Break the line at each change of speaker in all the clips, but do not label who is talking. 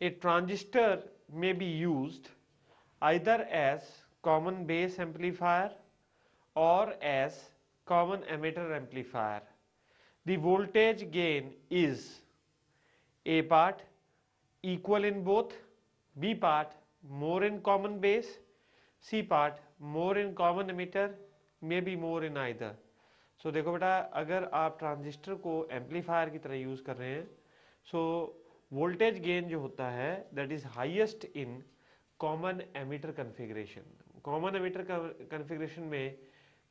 A transistor may be used either as common base amplifier or as common emitter amplifier. The voltage gain is A part equal in both, B part more in common base, C part more in common emitter, maybe more in either. So देखो बेटा, अगर आप transistor को amplifier की तरह use कर रहे हैं, सो वोल्टेज गेन जो होता है that is highest in common emitter configuration. Common emitter configuration में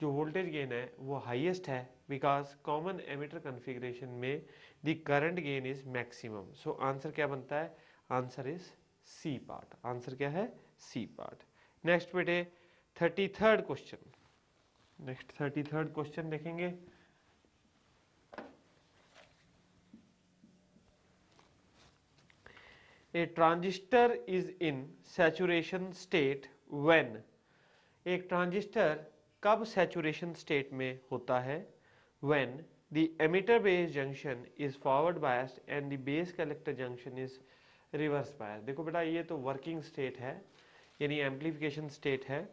जो वोल्टेज गेन है वो हाईएस्ट है, बिकॉज कॉमन एमिटर कन्फिग्रेशन में the current gain is maximum. So answer क्या बनता है? Answer is C part. Answer क्या है? C part. नेक्स्ट बेटे 33rd question. Next 33rd question देखेंगे. A transistor is in saturation state when. एक transistor कब saturation state में होता है? When the emitter base junction is forward biased and the base collector junction is reverse biased. देखो बेटा, ये तो वर्किंग स्टेट है, यानी एम्पलीफिकेशन स्टेट है.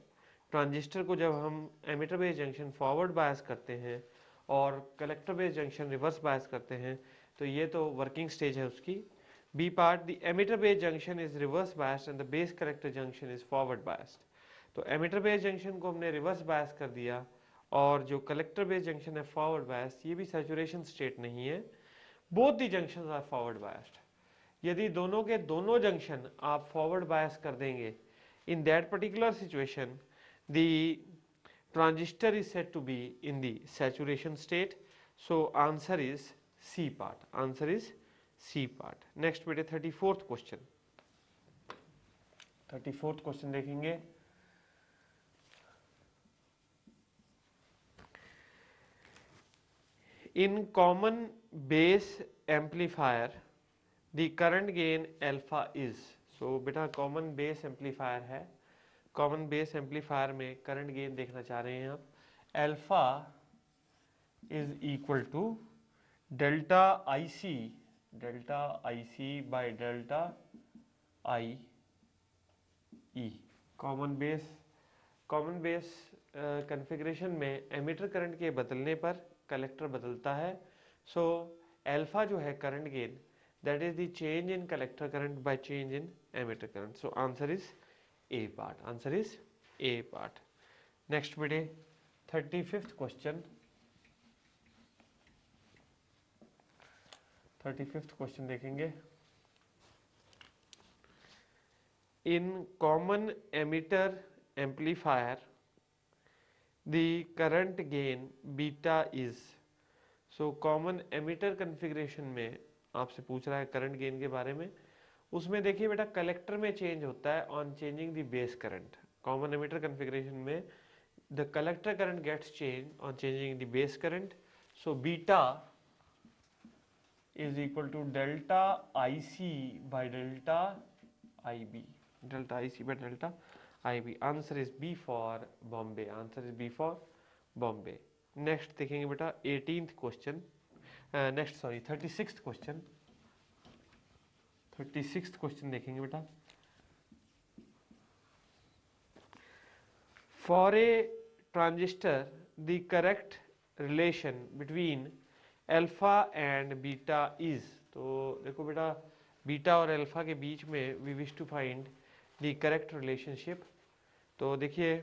ट्रांजिस्टर को जब हम emitter base junction forward bias करते हैं और collector base junction reverse bias करते हैं, तो ये तो वर्किंग स्टेज है उसकी. B part, the emitter base junction is reverse biased and the base collector junction is forward biased. तो एमिटर बेस जंक्शन को हमने रिवर्स बायस कर दिया और जो कलेक्टर बेस जंक्शन है फॉरवर्ड बायस्ड. ये भी सैचुरेशन स्टेट नहीं है, both the junctions are forward biased. यदि दोनों के दोनों जंक्शन आप फॉरवर्ड बायस कर देंगे, in that particular situation the transistor is said to be in the saturation state. So answer is C part. Answer is C part. Next बेटे 34th question. 34th question देखेंगे. In common base amplifier the current gain alpha is. So बेटा common base amplifier है, common base amplifier में current gain देखना चाह रहे हैं आप. Alpha is equal to delta I C by delta I E. Common base configuration में emitter current के बदलने पर कलेक्टर बदलता है. सो अल्फा जो है current gain, that is the change in collector current by change in emitter current. So answer is A part. Answer is A part. Next बेटे 35th question. 35th question देखेंगे. In common emitter amplifier the current gain beta is. So common emitter configuration में आपसे पूछ रहा है current gain के बारे में. उसमें देखिए बेटा, कलेक्टर में चेंज होता है on changing the base current. Common emitter configuration में the collector current gets change on changing the base current. So beta is equal to delta I C by delta I B. Delta I C by delta I B. Answer is B for Bombay. Answer is B for Bombay. Next देखेंगे बेटा 18th question. Next sorry 36th question. 36th question देखेंगे बेटा. For a transistor the correct relation between alpha and beta is. तो देखो बेटा, beta और alpha के बीच में we wish to find the correct relationship. तो देखिए,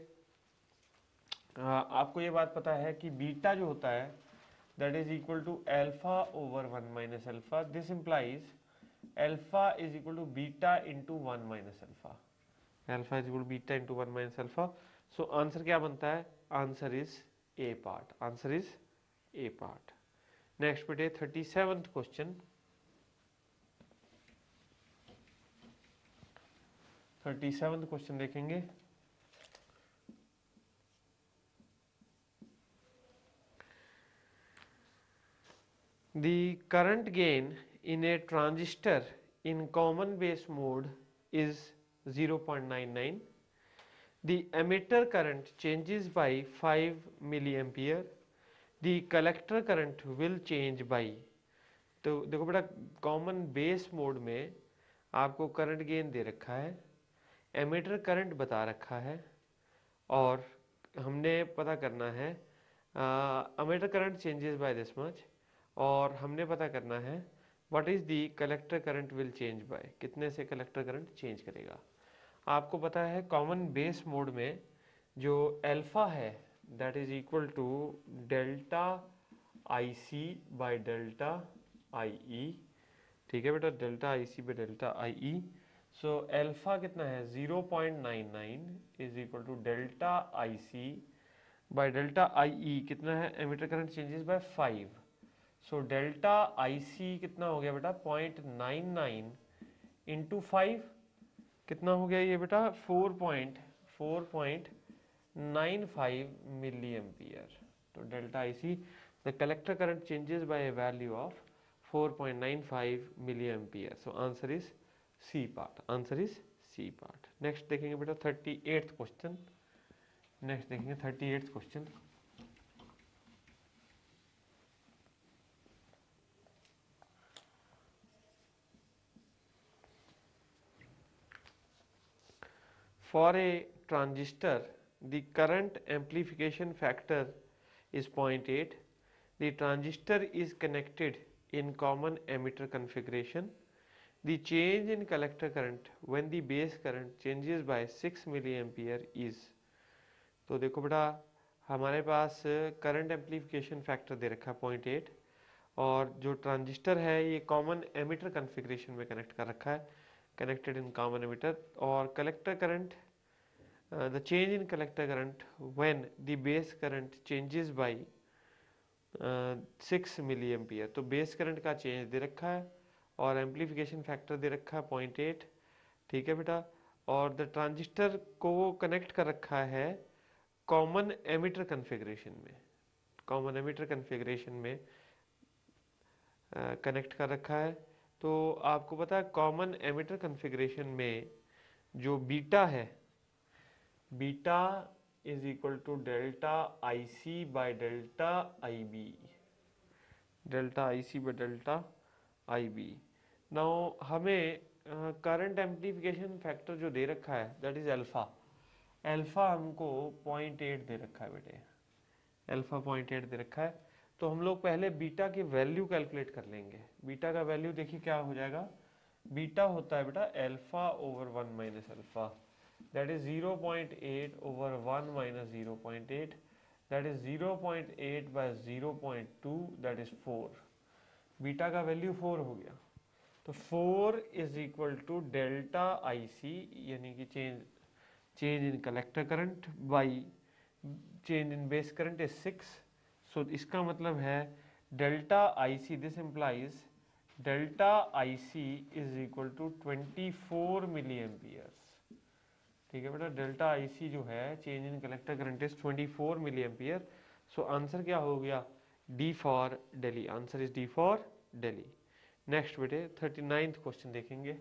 आपको ये बात पता है कि बीटा जो होता है that is equal to alpha over 1 minus alpha. This implies alpha is equal to beta into 1 minus alpha. Alpha is equal to beta into 1 minus alpha. So answer क्या बनता है? Answer is A part. Answer is A part. Next बेटे 37th question. 37th question देखेंगे. The current gain in a transistor in common base mode is 0.99. The emitter current changes by 5 milliampere. The collector current will change by. तो देखो बेटा, common base mode में आपको current gain दे रखा है, emitter current बता रखा है, और हमने पता करना है emitter current changes by this much, और हमने पता करना है what is the collector current will change by, कितने से कलेक्टर करंट चेंज करेगा। आपको पता है कॉमन बेस मोड में जो अल्फा है that is equal to delta I C by delta I E. ठीक है बेटा, delta I C by delta I E. So alpha कितना है 0.99 is equal to delta I C by delta I E कितना है, emitter current changes by 5। So delta I C कितना हो गया बेटा 0.99 इंटू 5 कितना हो गया ये बेटा 4.95 मिली एम्पियर। तो delta I C the collector current changes by a value of 4.95 milli ampere. So answer is C part, answer is C part. Next देखेंगे बेटा 38th क्वेश्चन, नेक्स्ट देखेंगे 38th question. For a transistor, the current amplification factor is 0.8. The transistor is connected in common emitter configuration. The change in collector current when the base current changes by 6 milliampere is। तो देखो बेटा हमारे पास current amplification factor दे रखा है 0.8, और जो transistor है ये कॉमन एमिटर कॉन्फ़िगरेशन में कनेक्ट कर रखा है, कनेक्टेड इन कॉमन एमिटर, और collector current the change in collector current when the base current changes by 6 milliampere। तो बेस करंट का चेंज दे रखा है और एम्पलीफिकेशन फैक्टर दे रखा है 0.8। ठीक है बेटा, और द ट्रांजिस्टर को कनेक्ट कर रखा है कॉमन एमिटर कॉन्फ़िगरेशन में, कॉमन एमिटर कॉन्फ़िगरेशन में कनेक्ट कर रखा है। तो आपको पता है कॉमन एमिटर कॉन्फ़िगरेशन में जो बीटा है, beta is equal to delta I C by delta I B, delta I C by delta I B. Now हमें करंट एम्पलीफिकेशन फैक्टर जो दे रखा है दैट इज अल्फा, अल्फा हमको 0.8 दे रखा है बेटे, अल्फा 0.8 दे रखा है। तो हम लोग पहले बीटा की वैल्यू कैलकुलेट कर लेंगे। बीटा का वैल्यू देखिए क्या हो जाएगा, बीटा होता है बेटा alpha over 1 minus alpha, that is 0.8 over 1 minus 0.8, that is 0.8 by 0.2, that is 4। Beta का वैल्यू 4 हो गया, तो 4 is equal to delta I C, यानी कि change in collector current by change in base current is 6। So इसका मतलब है delta I C, this implies delta I C is equal to 24 milli amperes. ठीक है बेटा, डेल्टा आई सी जो है change in collector current is 24 milli ampere. So answer क्या हो गया, D for Delhi, answer is D for Delhi. Next बेटे 39th question देखेंगे।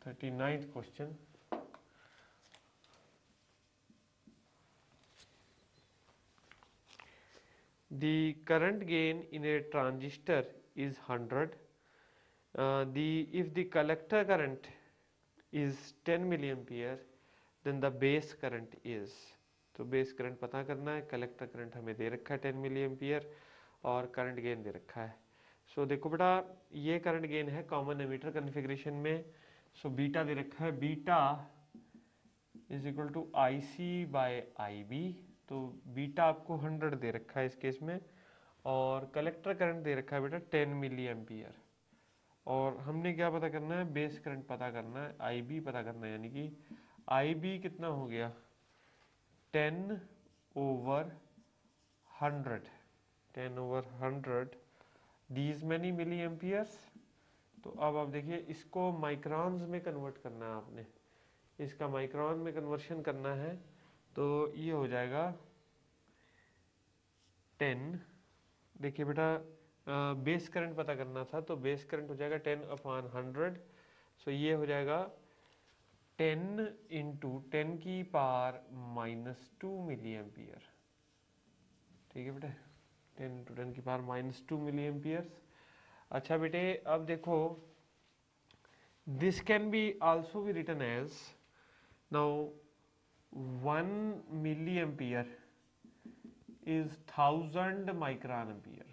Question, the current gain in a transistor is 100, if the collector current is 10 milliampere then the base current is। तो base current पता करना है, collector current हमें दे रखा है 10 milli ampere और करंट गेन दे रखा है। सो देखो बेटा ये करंट गेन है कॉमन एमीटर कॉन्फ़िगरेशन में। सो बीटा दे रखा है, beta is equal to I C by I B, तो बीटा आपको 100 दे रखा है इस केस में, और कलेक्टर करंट दे रखा है बेटा 10 मिली एम्पियर, और हमने क्या पता करना है, बेस करंट पता करना है, आई बी पता करना है, यानी कि आई बी कितना हो गया 10 over 100, 10 over 100 these many milli amperes. तो अब आप देखिए इसको माइक्रॉन्स में कन्वर्ट करना है आपने, इसका माइक्रॉन में कन्वर्शन करना है, तो ये हो जाएगा 10। देखिए बेटा बेस करंट पता करना था, तो बेस करंट हो जाएगा 10/100। सो ये हो जाएगा 10 इंटू 10 की पावर -2 मिली एम्पियर। ठीक है बेटे, 10 × 10⁻² मिली एम्पियर्स। अच्छा बेटे अब देखो, this can be also be written as, now 1 milli ampere is 1000 micron ampere.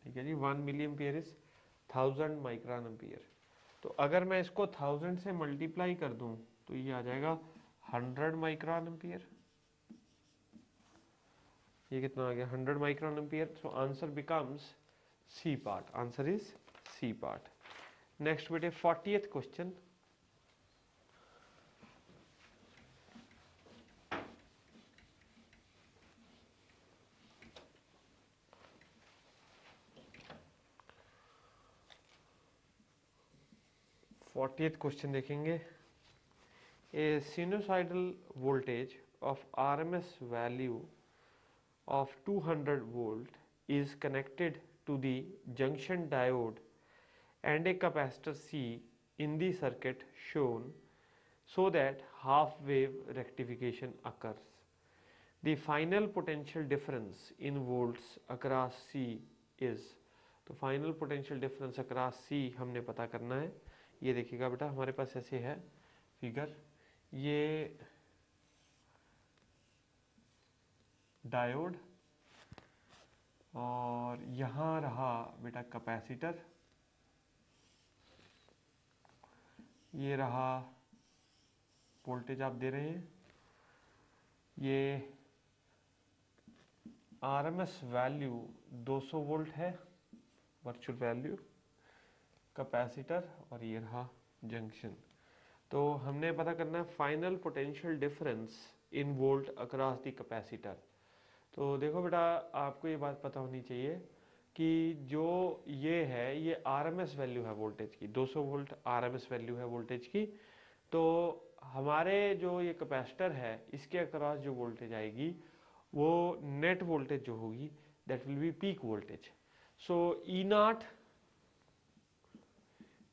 ठीक है जी, 1 milli ampere is 1000 micron ampere. तो अगर मैं इसको 1000 से मल्टीप्लाई कर दूं तो ये आ जाएगा 100 माइक्रोन एम्पियर। ये कितना आ गया, 100 micron ampere. So answer becomes C part, answer is C part. Next बेटे 40th क्वेश्चन। क्वेश्चन देखेंगे। A sinusoidal voltage of RMS value of 200 volt is connected to the junction diode and a capacitor C in the circuit shown so that half wave rectification occurs. The final potential difference in volts across C is, तो final potential difference across C हमने पता करना है। ये देखिएगा बेटा हमारे पास ऐसे है फिगर, ये डायोड और यहाँ रहा बेटा कैपेसिटर, ये रहा वोल्टेज आप दे रहे हैं, ये आरएमएस वैल्यू 200 वोल्ट है वर्चुअल वैल्यू कैपेसिटर, और ये रहा जंक्शन। तो हमने पता करना है final potential difference in volt across the capacitor. तो देखो बेटा आपको ये बात पता होनी चाहिए कि जो ये है ये आरएमएस वैल्यू है वोल्टेज की, 200 वोल्ट आरएमएस वैल्यू है वोल्टेज की। तो हमारे जो ये कैपेसिटर है इसके अक्रॉस जो वोल्टेज आएगी वो नेट वोल्टेज जो होगी that will be peak voltage. So E naught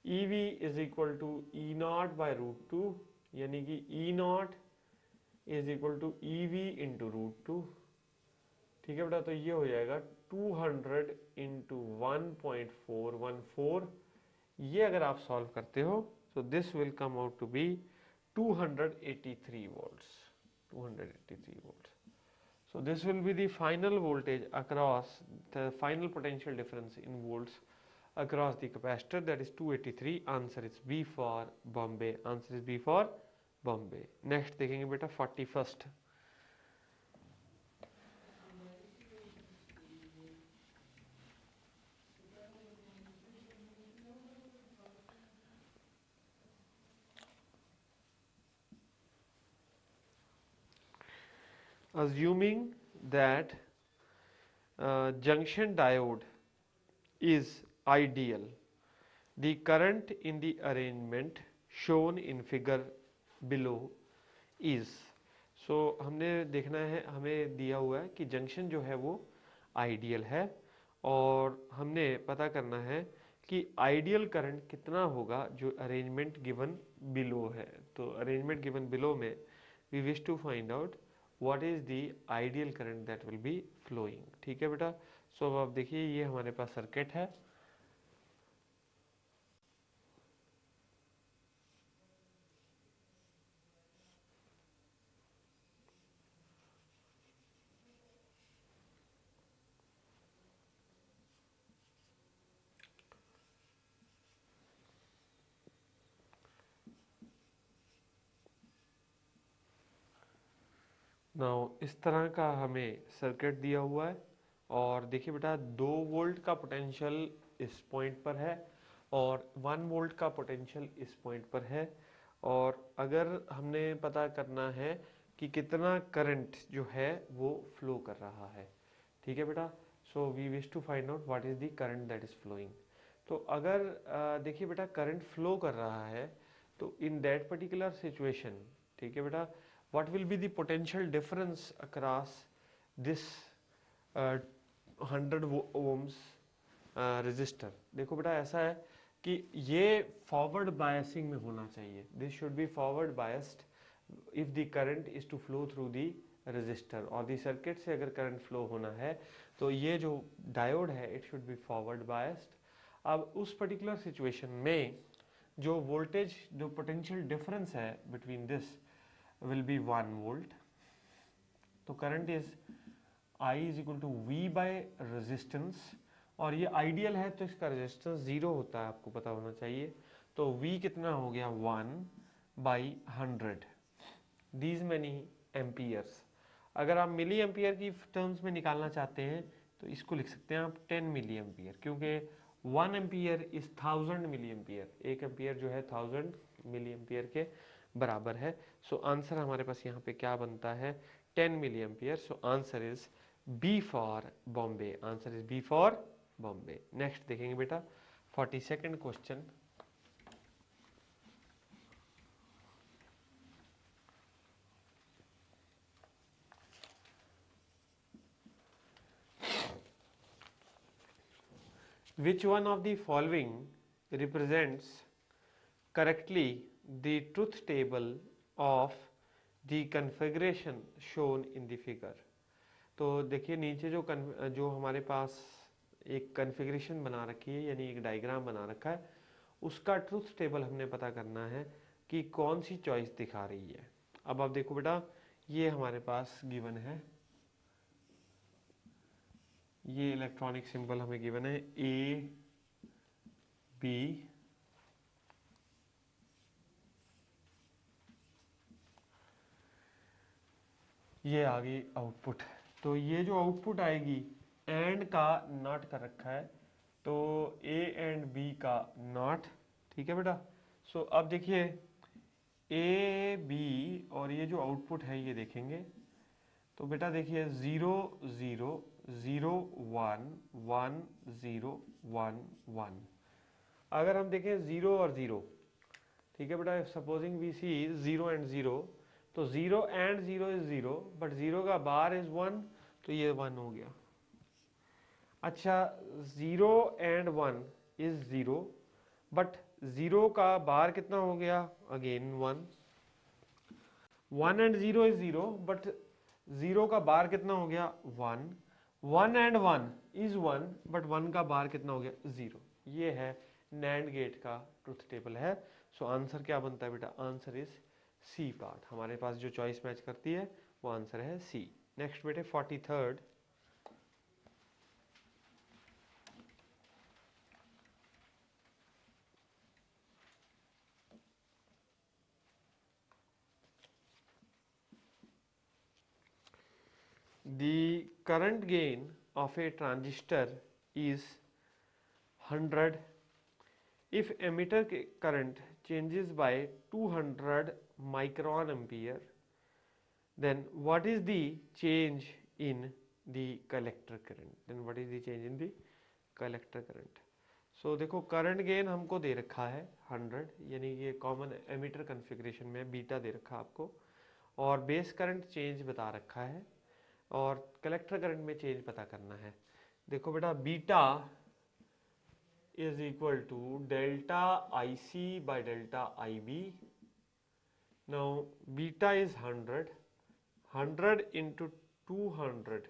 EV is equal to E naught by √2, यानी कि E naught is equal to EV into √2। ठीक है बेटा, तो ये हो जाएगा 200 इंटू 1.414। ये अगर आप सॉल्व करते हो तो this will come out to be 283 volts, 283 volts. So this will be the final voltage across the final potential difference in volts across the capacitor, that is 283. Answer is B for Bombay, answer is B for Bombay. Next देखेंगे बेटा 41st। Assuming that junction diode is ideal, the current in the arrangement shown in figure below is, so हमने देखना है, हमें दिया हुआ है कि जंक्शन जो है वो आइडियल है और हमने पता करना है कि आइडियल करंट कितना होगा जो अरेंजमेंट गिवन बिलो है। तो अरेंजमेंट गिवन बिलो में we wish to find out what is the ideal current that will be flowing. ठीक है बेटा, सो अब आप देखिए ये हमारे पास सर्किट है, नाउ इस तरह का हमें सर्किट दिया हुआ है और देखिए बेटा 2 वोल्ट का पोटेंशियल इस पॉइंट पर है और 1 वोल्ट का पोटेंशियल इस पॉइंट पर है। और अगर हमने पता करना है कि कितना करंट जो है वो फ्लो कर रहा है। ठीक है बेटा, so we wish to find out what is the current that is flowing. तो अगर देखिए बेटा करंट फ्लो कर रहा है तो इन दैट पर्टिकुलर सिचुएशन, ठीक है बेटा, what will be the potential difference across this 100 ohms resistor। देखो बेटा ऐसा है कि ये फॉरवर्ड बायसिंग में होना चाहिए, this should be forward biased if the current is to flow through the resistor और दी सर्किट से अगर करंट फ्लो होना है तो ये जो डायोड है it should be forward biased. अब उस पर्टिकुलर सिचुएशन में जो वोल्टेज जो पोटेंशियल डिफरेंस है between this will be 1 volt. तो current is I is equal to V by resistance, और ये आइडियल है तो इसका रेजिस्टेंस 0 होता है, आपको पता होना चाहिए। तो V कितना हो गया 1/100 दीज मैनी एम्पियर्स। अगर आप मिली एम्पियर की टर्म्स में निकालना चाहते हैं तो इसको लिख सकते हैं आप 10 मिली एम्पियर, क्योंकि 1 एम्पियर इज 1000 मिली एम्पियर। एक एम्पियर जो है 1000 मिली एम्पियर के बराबर है। सो आंसर हमारे पास यहाँ पे क्या बनता है 10 milli ampere. So answer is B for Bombay, answer is B for Bombay. Next देखेंगे बेटा 42nd question. Which one of the following represents correctly the truth table of the configuration shown in the figure? तो देखिए नीचे जो हमारे पास एक configuration बना रखी है, यानी एक डायग्राम बना रखा है, उसका ट्रूथ टेबल हमने पता करना है कि कौन सी चॉइस दिखा रही है। अब आप देखो बेटा, ये हमारे पास गिवन है, ये इलेक्ट्रॉनिक सिंबल हमें गिवन है ए बी, ये आ गई आउटपुट। तो ये जो आउटपुट आएगी एंड का नॉट कर रखा है, तो ए एंड बी का नॉट, ठीक है बेटा। सो अब देखिए ए बी और ये जो आउटपुट है ये देखेंगे तो बेटा देखिए 0 0 0 1 1 0 1 1। अगर हम देखें 0 और 0, ठीक है बेटा, सपोजिंग वी सी 0 एंड 0, तो 0 एंड 0 इज 0, बट 0 का बार इज 1, तो ये 1 हो गया। अच्छा 0 एंड 1 इज 0, बट 0 का बार कितना हो गया, अगेन 1। 1 एंड 0 इज 0, बट 0 का बार कितना हो गया 1। 1 एंड 1 इज 1, बट 1 का बार कितना हो गया 0। ये है नैंड गेट का ट्रुथ टेबल है। सो आंसर क्या बनता है बेटा, आंसर इज सी पार्ट। हमारे पास जो चॉइस मैच करती है वो आंसर है सी। नेक्स्ट बेटे 43rd। The current gain of a transistor is 100 if emitter current changes by 200 micron ampere, then what is the change in the collector current? Then what is the change in the collector current? So देखो current gain हमको दे रखा है 100, यानी ये common emitter configuration में beta दे रखा आपको, और बेस करंट चेंज बता रखा है, और कलेक्टर करंट में चेंज पता करना है। देखो बेटा beta is equal to delta I C by delta I B. Now beta is 100 into 200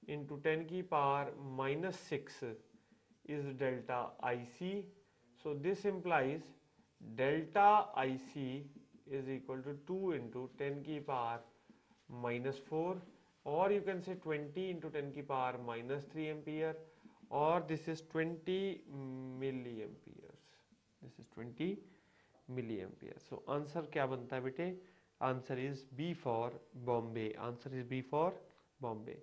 into 10 की power -6 is delta IC. So this implies delta IC is equal to 2 into 10 की power -4, or you can say 20 into 10 की power -3 ampere, or this is 20 milliamperes. This is 20 milliamperes. So answer क्या बनता है बेटे, answer is B for Bombay. Answer is B for Bombay.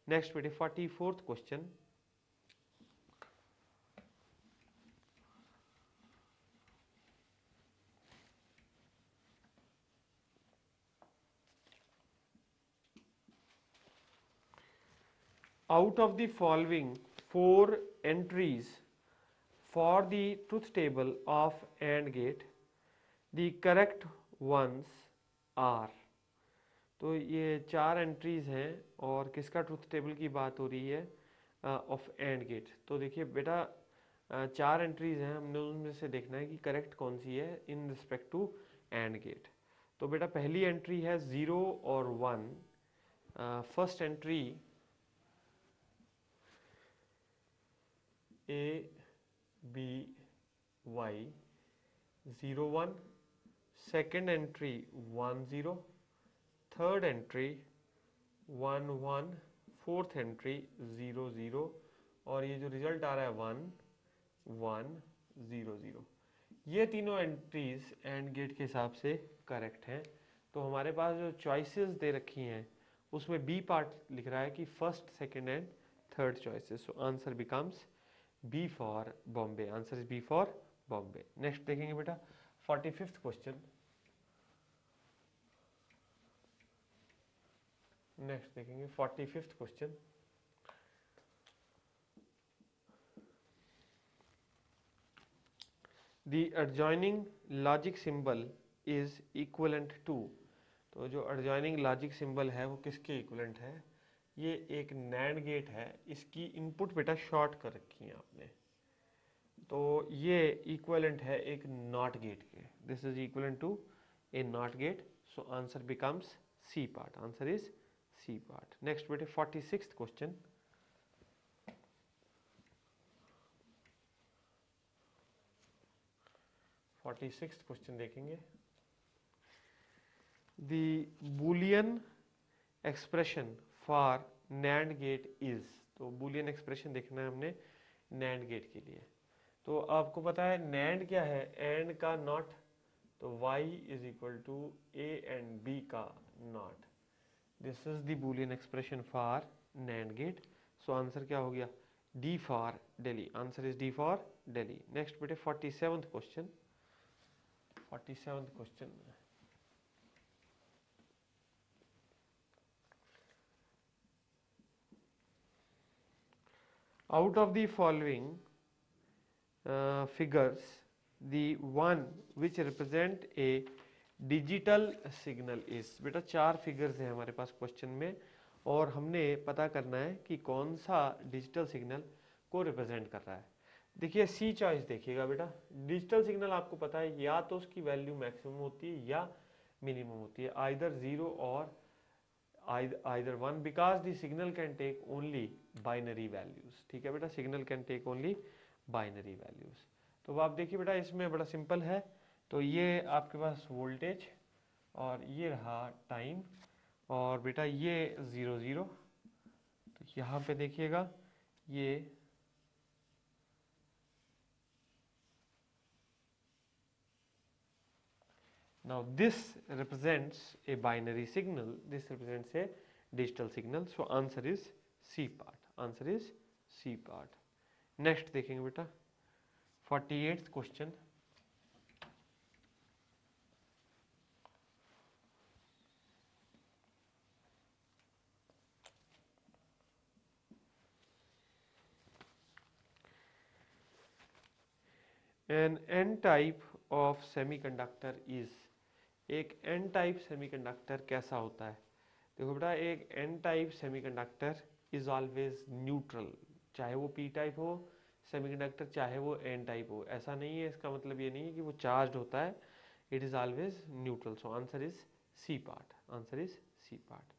Next बेटे 44th question. Out of the following 4 entries for the truth table of AND gate, the correct ones are. तो ये 4 entries हैं और किसका ट्रूथ टेबल की बात हो रही है, ऑफ एंड गेट। तो देखिए बेटा 4 एंट्रीज हैं, हमने उनमें से देखना है कि करेक्ट कौन सी है in respect to AND gate. तो बेटा पहली एंट्री है 0 और 1 first entry ABY 01, second entry 10, third entry 11, fourth entry 00 और ये जो रिजल्ट आ रहा है 1100। ये तीनों एंट्रीज एंड गेट के हिसाब से करेक्ट हैं। तो हमारे पास जो चॉइसेस दे रखी हैं उसमें बी पार्ट लिख रहा है कि first, second and third choices. So answer becomes B for Bombay. Answer is B for Bombay. Next देखेंगे बेटा 45th क्वेश्चन। नेक्स्ट देखेंगे 45th question. The adjoining logic symbol is equivalent to, तो जो adjoining logic symbol है वो किसके इक्विवेलेंट है? ये एक NAND गेट है, इसकी इनपुट बेटा शॉर्ट कर रखी है आपने, तो ये इक्विवेलेंट है एक नॉट गेट के। This is equivalent to a NOT gate, so answer becomes C part. Answer is C part. Next बेटे 46th क्वेश्चन। 46th क्वेश्चन देखेंगे। The Boolean expression for NAND gate is, तो Boolean expression देखना है हमने NAND gate के लिए। तो आपको पता है NAND क्या है? AND का नॉट, तो y is equal to A and B का नॉट। This is the Boolean expression for NAND gate. So answer क्या हो गया? D for Delhi. Answer is D for Delhi. Next बेटे 47th question. 47th question. Out of the following figures, the one which represent a digital signal is, बेटा चार figures हैं हमारे पास question में और हमने पता करना है कि कौन सा डिजिटल सिग्नल को रिप्रेजेंट कर रहा है। देखिए सी चॉइस देखिएगा बेटा, डिजिटल सिग्नल आपको पता है या तो उसकी वैल्यू मैक्सिमम होती है या मिनिमम होती है, आइदर जीरो और either one, because the signal can take only binary values। ठीक है बेटा, signal can take only binary values. तो आप देखिए बेटा इसमें बड़ा सिंपल है, तो ये आपके पास वोल्टेज और ये रहा टाइम और बेटा ये 0 0। तो यहाँ पे देखिएगा ये now this represents a binary signal, this represents a digital signal, so answer is C part। answer is C part। next देखेंगे बेटा 48th question. An N type of semiconductor is, एक N टाइप सेमीकंडक्टर कैसा होता है? देखो बेटा एक N type semiconductor is always neutral, चाहे वो P टाइप हो सेमीकंडक्टर, चाहे वो N टाइप हो। ऐसा नहीं है, इसका मतलब ये नहीं है कि वो चार्ज्ड होता है, it is always neutral. So answer is C part. Answer is C part.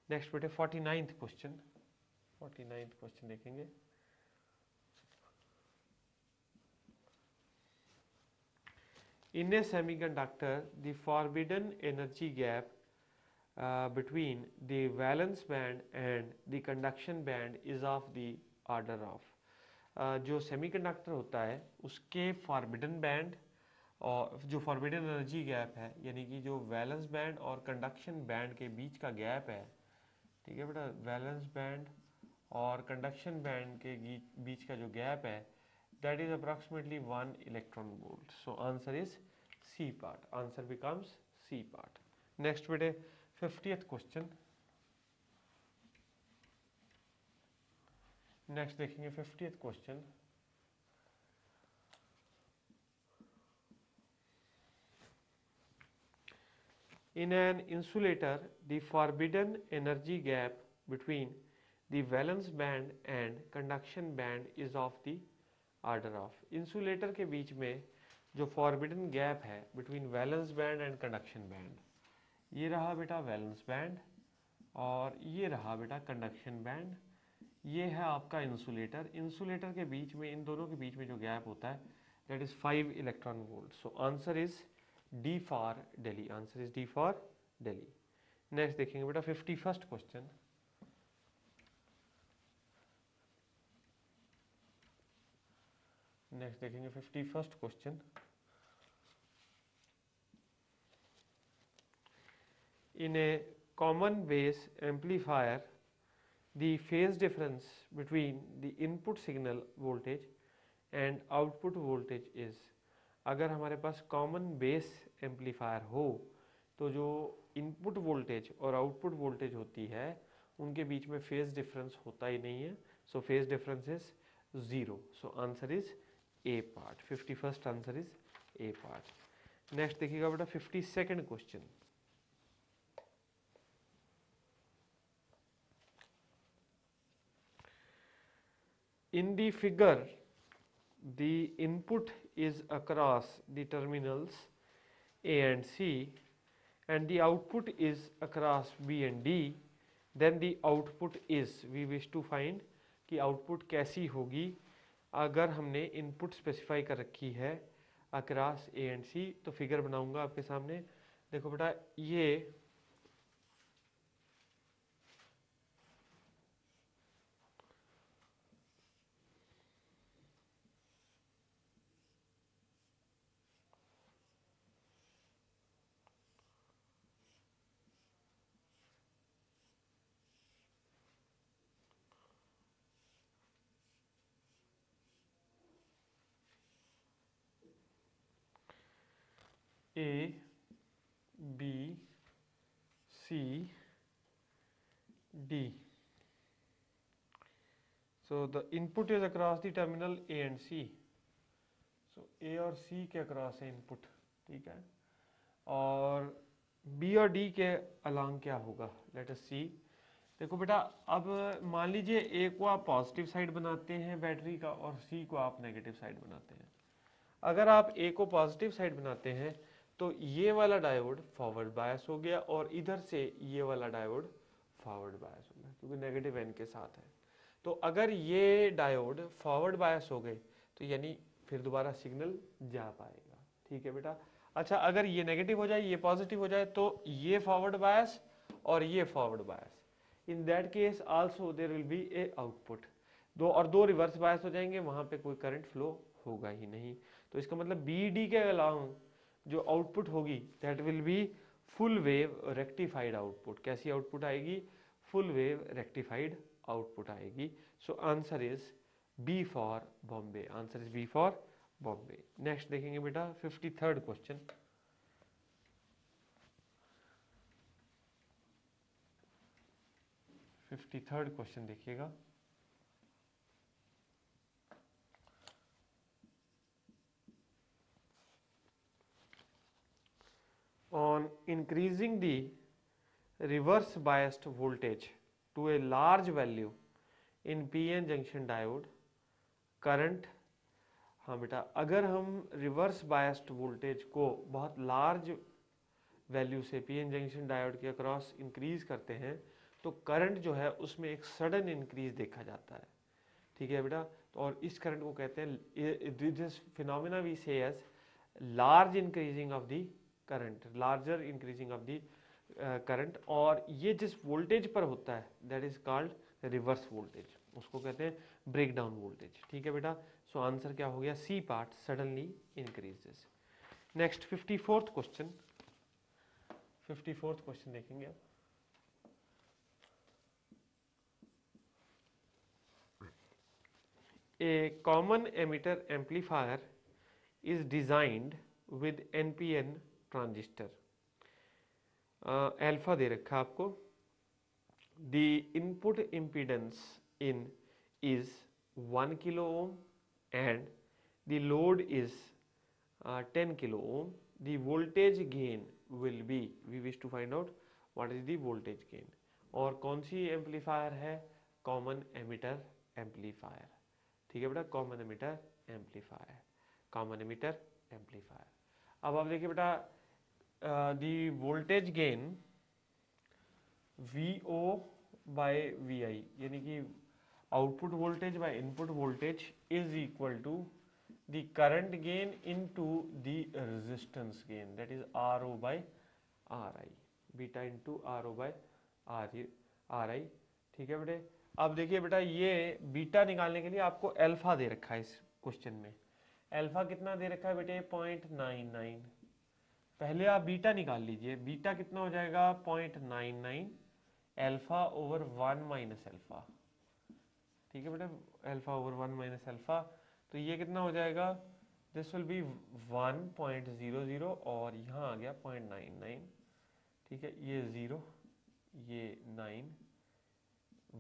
Next बेटे 49th क्वेश्चन। 49th क्वेश्चन देखेंगे। In a semiconductor, the forbidden energy gap between the valence band and the conduction band is of the order of, जो semiconductor होता है उसके forbidden band और जो forbidden energy gap है, यानी कि जो वैलेंस बैंड और कंडक्शन बैंड के बीच का गैप है, ठीक है बेटा, वैलेंस बैंड और कंडक्शन बैंड के बीच का जो गैप है, that is approximately 1 electron volt। so answer is C part। answer becomes C part। next बेटे 50th question। next देखेंगे 50th question। in an insulator the forbidden energy gap between the valence band and conduction band is of the order of, insulator के बीच में जो forbidden gap है between valence band and conduction band, ये रहा बेटा valence band और ये रहा बेटा कंडक्शन बैंड, ये है आपका इंसुलेटर। इंसुलेटर के बीच में, इन दोनों के बीच में जो गैप होता है that is 5 electron volt. So answer is D for Delhi, answer is D for Delhi. Next देखेंगे बेटा 51st क्वेश्चन। नेक्स्ट देखेंगे 51st question. In a common base amplifier, the phase difference between the input signal voltage and output voltage is, अगर हमारे पास common base amplifier हो तो जो input voltage और output voltage होती है उनके बीच में फेज डिफरेंस होता ही नहीं है। So phase difference is 0। So answer is A part. 51st answer is A part. Next देखिएगा बेटा 52nd question. In the figure, the input is across the terminals A and C and the output is across B and D, then the output is, we wish to find कि output कैसी होगी अगर हमने input specify कर रखी है across A and सी। तो figure बनाऊंगा आपके सामने। देखो बेटा ये A, B, C, D. So the input is across the terminal A and C. So A और C के अक्रॉस है इनपुट, ठीक है। और B और D के अलॉन्ग क्या होगा, लेट अस सी। देखो बेटा अब मान लीजिए A को आप पॉजिटिव साइड बनाते हैं बैटरी का और C को आप नेगेटिव साइड बनाते हैं। अगर आप A को पॉजिटिव साइड बनाते हैं तो ये वाला डायोड फॉरवर्ड बायस हो गया और इधर से ये वाला डायोड फॉरवर्ड बायस हो गया क्योंकि नेगेटिव एन के साथ है। तो अगर ये डायोड फॉरवर्ड बायस हो गए तो यानी फिर दोबारा सिग्नल जा पाएगा, ठीक है बेटा। अच्छा अगर ये नेगेटिव हो जाए ये पॉजिटिव हो जाए तो ये फॉरवर्ड बायस और ये forward bias, in that case also there will be a output. दो रिवर्स बायस हो जाएंगे, वहां पे कोई करंट फ्लो होगा ही नहीं। तो इसका मतलब बी डी के अलावा जो आउटपुट होगी that will be full wave rectified output. कैसी आउटपुट आएगी, फुल वेव रेक्टिफाइड आउटपुट आएगी। So answer is B for Bombay, answer is B for Bombay. Next देखेंगे बेटा 53rd question. Fifty third question देखिएगा। On increasing the reverse biased voltage to a large value in PN junction diode, current, हाँ बेटा अगर हम reverse biased voltage को बहुत large value से पीएन जंक्शन डायोड के अक्रॉस इंक्रीज करते हैं तो करंट जो है उसमें एक सडन इंक्रीज देखा जाता है, ठीक है बेटा। तो और इस करंट को कहते हैं, this phenomena we say as large increasing of the current, larger increasing of the current. और ये जिस वोल्टेज पर होता है that is called reverse voltage, उसको कहते हैं ब्रेक डाउन वोल्टेज, ठीक है बेटा। सो आंसर क्या हो गया, C part, suddenly increases. Next 54th question. 54th question देखेंगे आप। A common emitter amplifier is designed with NPN transistor. Alpha दे रखा आपको। The input impedance in is 1 kilo ohm and the load is 10 kilo ohm. The voltage gain will be, we wish to find out what is the voltage gain. और कौन सी amplifier है, common emitter amplifier, ठीक है बेटा, common emitter amplifier, common emitter amplifier. अब आप देखिए बेटा the voltage gain VO by VI, यानी कि output voltage by input voltage is equal to the current gain into the resistance gain, that is RO by RI, beta into RO by RI। ठीक है बेटे, अब देखिए बेटा ये beta निकालने के लिए आपको अल्फा दे रखा है इस क्वेश्चन में। अल्फा कितना दे रखा है बेटे? 0.99। पहले आप बीटा निकाल लीजिए, बीटा कितना हो जाएगा? 0.99 अल्फा ओवर 1 माइनस अल्फा। ठीक है बेटा, अल्फा ओवर 1 माइनस अल्फा, तो ये कितना हो जाएगा? दिस विल बी 1.00 और यहाँ आ गया 0.99। ठीक है, ये 0, ये 9,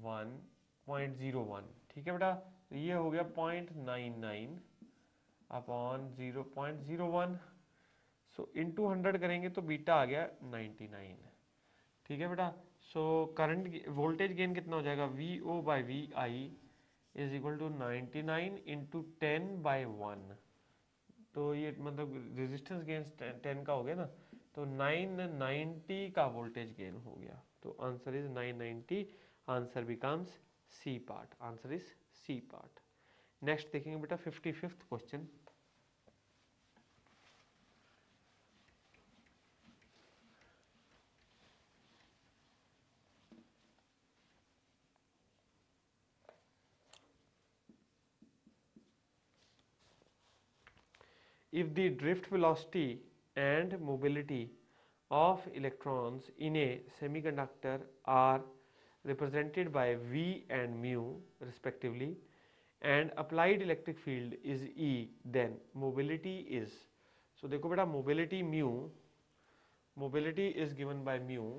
1.01। ठीक है बेटा, तो ये हो गया 0.99 अपॉन 0.01। सो इंटू 100 करेंगे तो बीटा आ गया 99। ठीक है बेटा, सो करंट वोल्टेज गेन कितना हो जाएगा? VO by VI is equal to 99 into 10/1। तो ये मतलब रेजिस्टेंस गेन 10 का हो गया ना, तो 990 का वोल्टेज गेन हो गया। तो answer is 990, answer becomes C part, answer is C part. Next देखेंगे बेटा 55th question. If the drift velocity and mobility of electrons in a semiconductor are represented by V and mu respectively, and applied electric field is E, then mobility is, so देखो बेटा mobility is given by mu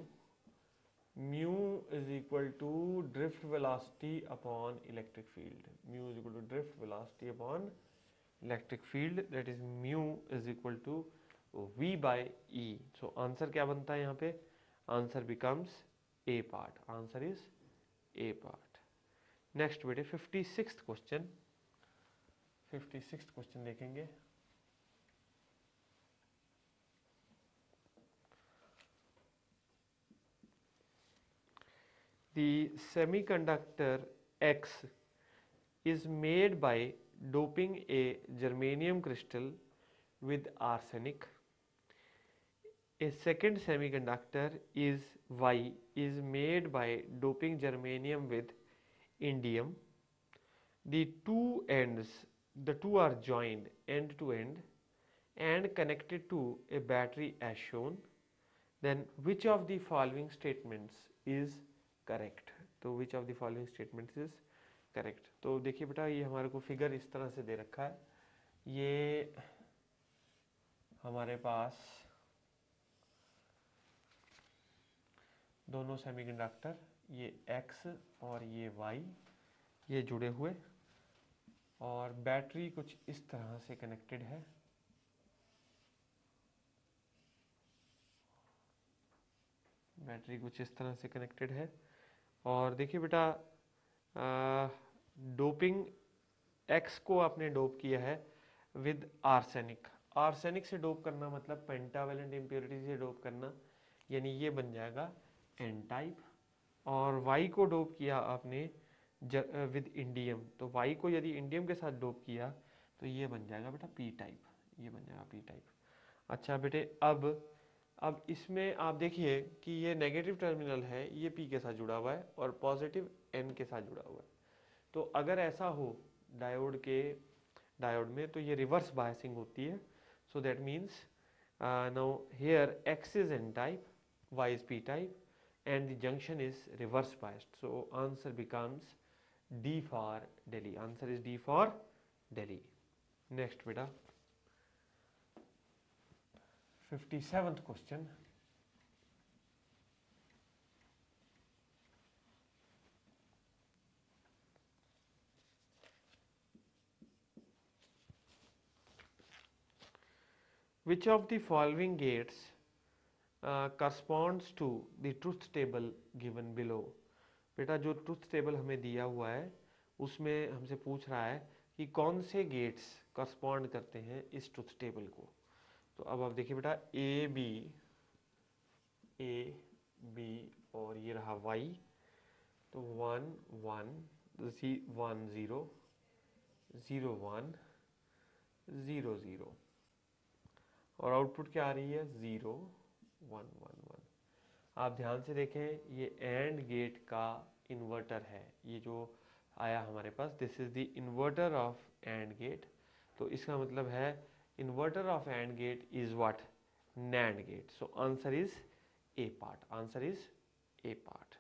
is equal to drift velocity upon electric field, mu is equal to drift velocity upon electric field, that is mu is equal to V by E। So answer क्या बनता है यहाँ पे? Answer becomes A part, answer is A part. Next बेटे 56th question, 56th question देखेंगे। The semiconductor X is made by doping a germanium crystal with arsenic. A second semiconductor is Y is made by doping germanium with indium. The two are joined end to end and connected to a battery as shown. Then which of the following statements is correct? तो which of the following statements is correct. तो देखिए बेटा ये हमारे को figure इस तरह से दे रखा है, ये हमारे पास दोनों सेमीकंडक्टर, ये X और ये Y, ये जुड़े हुए, और बैटरी कुछ इस तरह से कनेक्टेड है। बैटरी कुछ इस तरह से कनेक्टेड है। और देखिए बेटा डोपिंग X को आपने डोप किया है विद आर्सेनिक। आर्सेनिक से डोप करना मतलब पेंटावेलेंट इम्प्योरिटी से डोप करना, यानी ये बन जाएगा एन टाइप। और Y को डोप किया आपने विद इंडियम, तो Y को यदि इंडियम के साथ डोप किया तो ये बन जाएगा बेटा पी टाइप, ये बन जाएगा पी टाइप। अच्छा बेटे अब इसमें आप देखिए कि ये नेगेटिव टर्मिनल है, ये P के साथ जुड़ा हुआ है और पॉजिटिव N के साथ जुड़ा हुआ है। तो अगर ऐसा हो डायोड में तो ये रिवर्स बायसिंग होती है। So that means now here X is N type, Y is P type and the junction is reverse biased. So answer becomes D for Delhi. Answer is D for Delhi. Next beta 57th question. Which of the following gates corresponds to the truth table given below? बेटा जो truth table हमें दिया हुआ है उसमें हमसे पूछ रहा है कि कौन से गेट्स करस्पॉन्ड करते हैं इस ट्रूथ टेबल को। तो अब आप देखिए बेटा ए बी और ये रहा y, तो 1 1 1 0 0 1 0 0 और आउटपुट क्या आ रही है 0 1 1 1। आप ध्यान से देखें, ये एंड गेट का इन्वर्टर है, ये जो आया हमारे पास, this is the inverter of AND gate. तो इसका मतलब है inverter of AND gate is what, NAND gate. So answer is A part, answer is A part.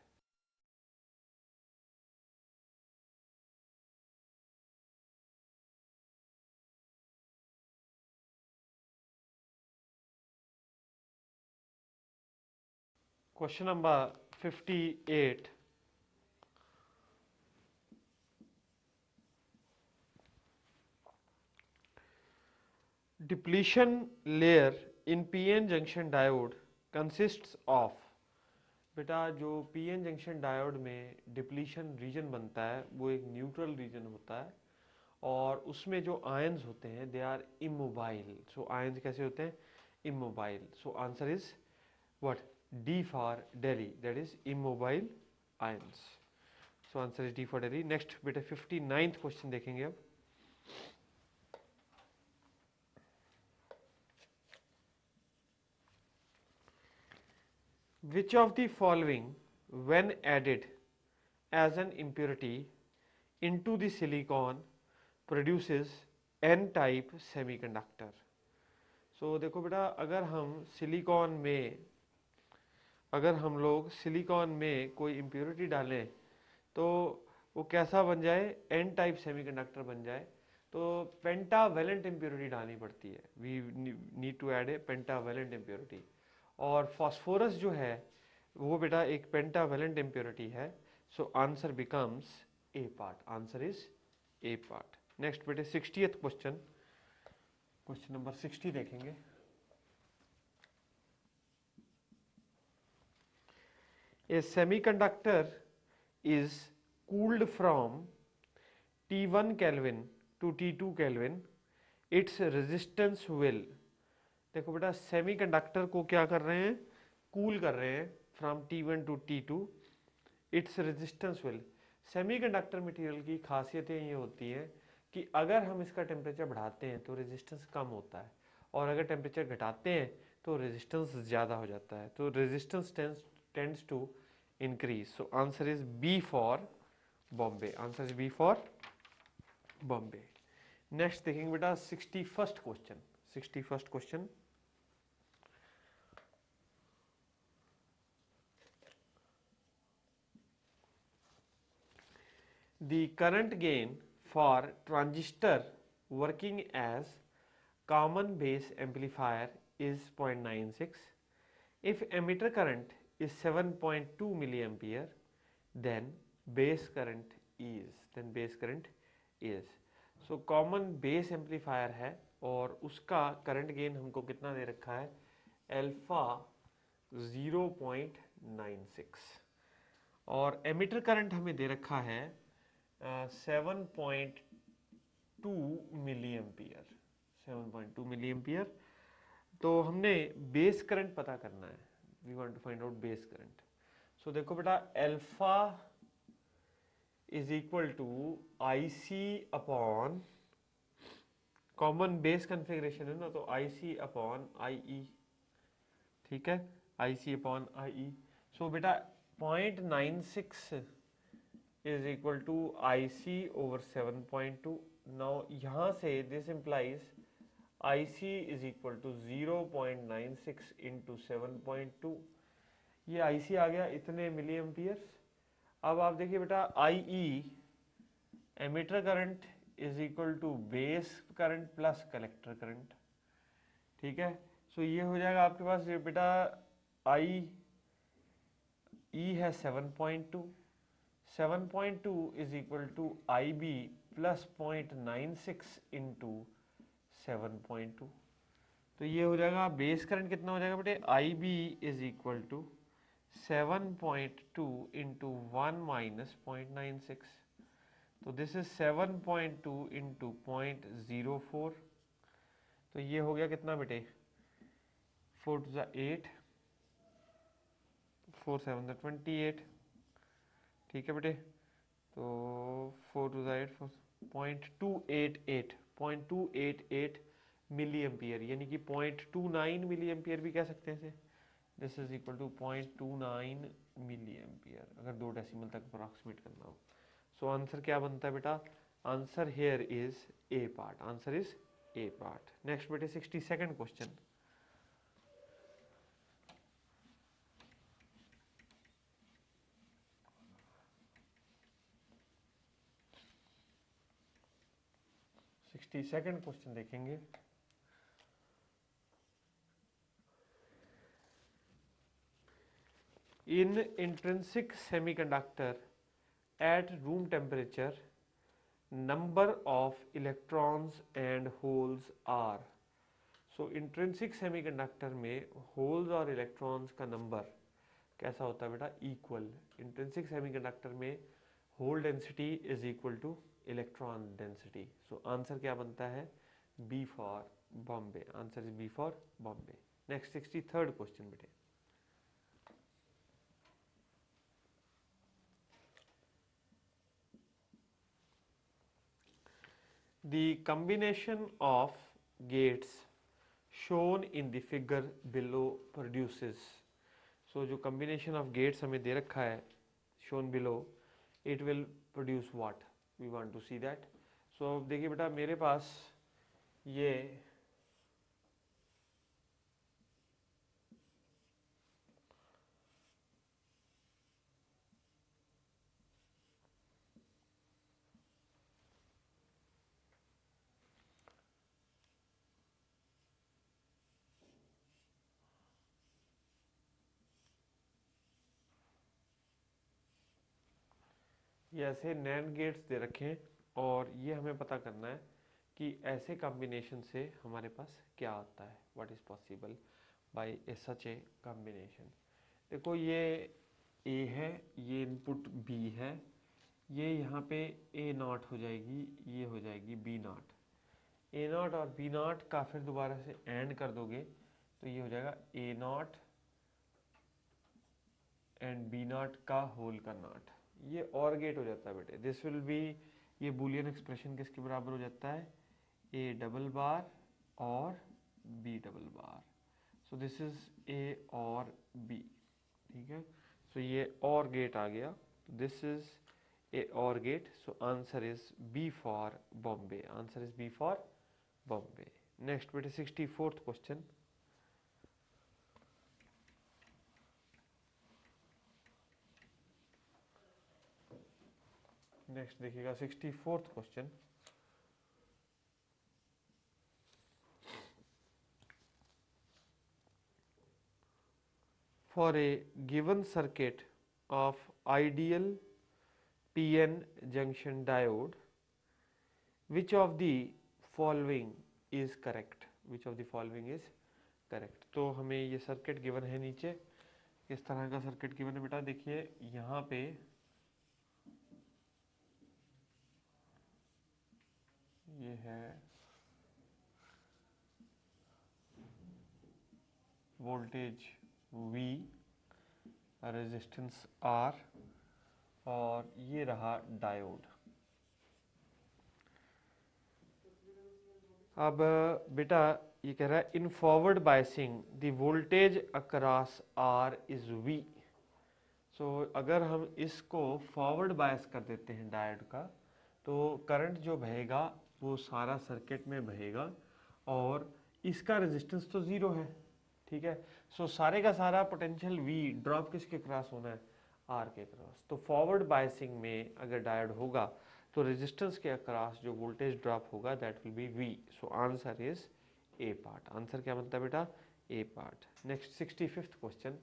Question number 58, depletion layer in PN junction diode consists of। बेटा जो PN junction diode में depletion region बनता है वो एक neutral region होता है और उसमें जो आयंस होते हैं they are immobile. So ions कैसे होते हैं, immobile. So answer is what, D for Delhi, that is immobile ions. So answer is D for Delhi. Next बेटा 59th क्वेश्चन देखेंगे अब। Which of the following when added as an impurity into the silicon produces n type semiconductor? So देखो बेटा, अगर हम लोग silicon में कोई इम्प्योरिटी डालें तो वो कैसा बन जाए, एन टाइप सेमीकंडक्टर बन जाए। तो पेंटावेलेंट इम्प्योरिटी डालनी पड़ती है, we need to add a pentavalent impurity. और फास्फोरस जो है वो बेटा एक पेंटावेलेंट इम्प्योरिटी है। So answer becomes A part, answer is A part. Next बेटे 60th क्वेश्चन, क्वेश्चन नंबर 60 देखेंगे। A semiconductor is cooled from T1 Kelvin to T2 Kelvin, its resistance will। देखो बेटा, सेमीकंडक्टर को क्या कर रहे हैं, कूल कर रहे हैं from T1 to T2, its resistance will. Semiconductor material की खासियतें ये होती हैं कि अगर हम इसका टेम्परेचर बढ़ाते हैं तो रेजिस्टेंस कम होता है और अगर टेम्परेचर घटाते हैं तो रेजिस्टेंस ज़्यादा हो जाता है। तो resistance tends to increase. So answer is B for Bombay, answer is B for Bombay. Next देखेंगे बेटा 61st question, 61st question. The current gain for transistor working as common base amplifier is 0.96. If emitter current is 7.2 milliampere, then base current is। So common base amplifier है और उसका current gain हमको कितना दे रखा है, alpha 0.96 और emitter current हमें दे रखा है 7.2 मिली एम्पियर, 7.2 मिली एम्पियर। तो हमने बेस करंट पता करना है, we want to find out base current. So देखो बेटा, alpha is equal to I C upon, common base configuration है ना, तो आई सी अपॉन आई ई, ठीक है, आई सी अपॉन आई ई। सो बेटा 0.96 is equal to IC over 7.2. Now यहाँ से this implies IC is equal to 0.96 into 7.2। ये IC आ गया इतने मिली एम्पियर्स। अब आप देखिए बेटा IE emitter current is equal to base current plus collector current, ठीक है। सो ये हो जाएगा आपके पास ये बेटा IE है 7.2, 7.2 is equal to IB plus 0.96 into 7.2। तो ये हो जाएगा बेस करंट कितना हो जाएगा बेटे, IB is equal to 7.2 into 1 minus 0.96। तो दिस इज 7.2 into 0.04। तो ये हो गया कितना बेटे, 4 to the 8, 4 7 28, ठीक है बेटे। तो 4 2 8 0.288 मिली एम्पियर, यानी कि 0.29 मिली एम्पियर भी कह सकते हैं इसे। This is equal to 0.29 milli ampere, अगर 2 डेसिमल तक अप्रॉक्सीमेट करना हो। सो आंसर क्या बनता है बेटा? Answer here is A part, answer is A part. Next बेटे 62nd क्वेश्चन। सेकंड क्वेश्चन देखेंगे। In intrinsic semiconductor at room temperature number of electrons and holes are। so intrinsic semiconductor में holes और electrons का number कैसा होता है बेटा? equal। intrinsic semiconductor में hole density is equal to electron density। so answer क्या बनता है? B for Bombay, answer is B for Bombay। next 63rd question बेटे। The combination of gates shown in the figure below produces। so जो combination of gates हमें दे रखा है shown below, it will produce what? we want to see that। so देखिए बेटा, मेरे पास ये ऐसे नैंड गेट्स दे रखे हैं और ये हमें पता करना है कि ऐसे कॉम्बिनेशन से हमारे पास क्या आता है, what is possible by A such a combination. देखो ये ए है, ये इनपुट बी है, ये यहाँ पे ए नॉट हो जाएगी, ये हो जाएगी बी नॉट। ए नॉट और बी नॉट का फिर दोबारा से एंड कर दोगे तो ये हो जाएगा A NOT and B NOT का होल का नॉट। ये और गेट हो जाता है बेटे। दिस विल बी, ये बूलियन एक्सप्रेशन किसके बराबर हो जाता है? A double bar OR B double bar. So this is A OR B, ठीक है। सो ये और गेट आ गया, this is A OR gate. So answer is B for Bombay, answer is B for Bombay. Next बेटे 64th क्वेश्चन। नेक्स्ट देखिएगा 64th question. For a given circuit of ideal PN junction diode, which of the following is correct? Which of the following is correct? तो हमें ये circuit given है नीचे। किस तरह का सर्किट गिवन है बेटा? देखिए यहाँ पे ये है वोल्टेज V, रेजिस्टेंस R और ये रहा डायोड। अब बेटा ये कह रहा है in forward biasing the voltage across R is V। सो अगर हम इसको फॉरवर्ड बायस कर देते हैं डायोड का, तो करंट जो बहेगा वो सारा सर्किट में बहेगा और इसका रेजिस्टेंस तो ज़ीरो है, ठीक है। सो सारे का सारा पोटेंशियल V ड्रॉप किसके क्रॉस होना है? R के क्रॉस। तो फॉरवर्ड बायसिंग में अगर डायोड होगा तो रेजिस्टेंस के अक्रॉस जो वोल्टेज ड्रॉप होगा that will B V। So answer is A part. Answer क्या बनता है बेटा? ए पार्ट। Next 65th question.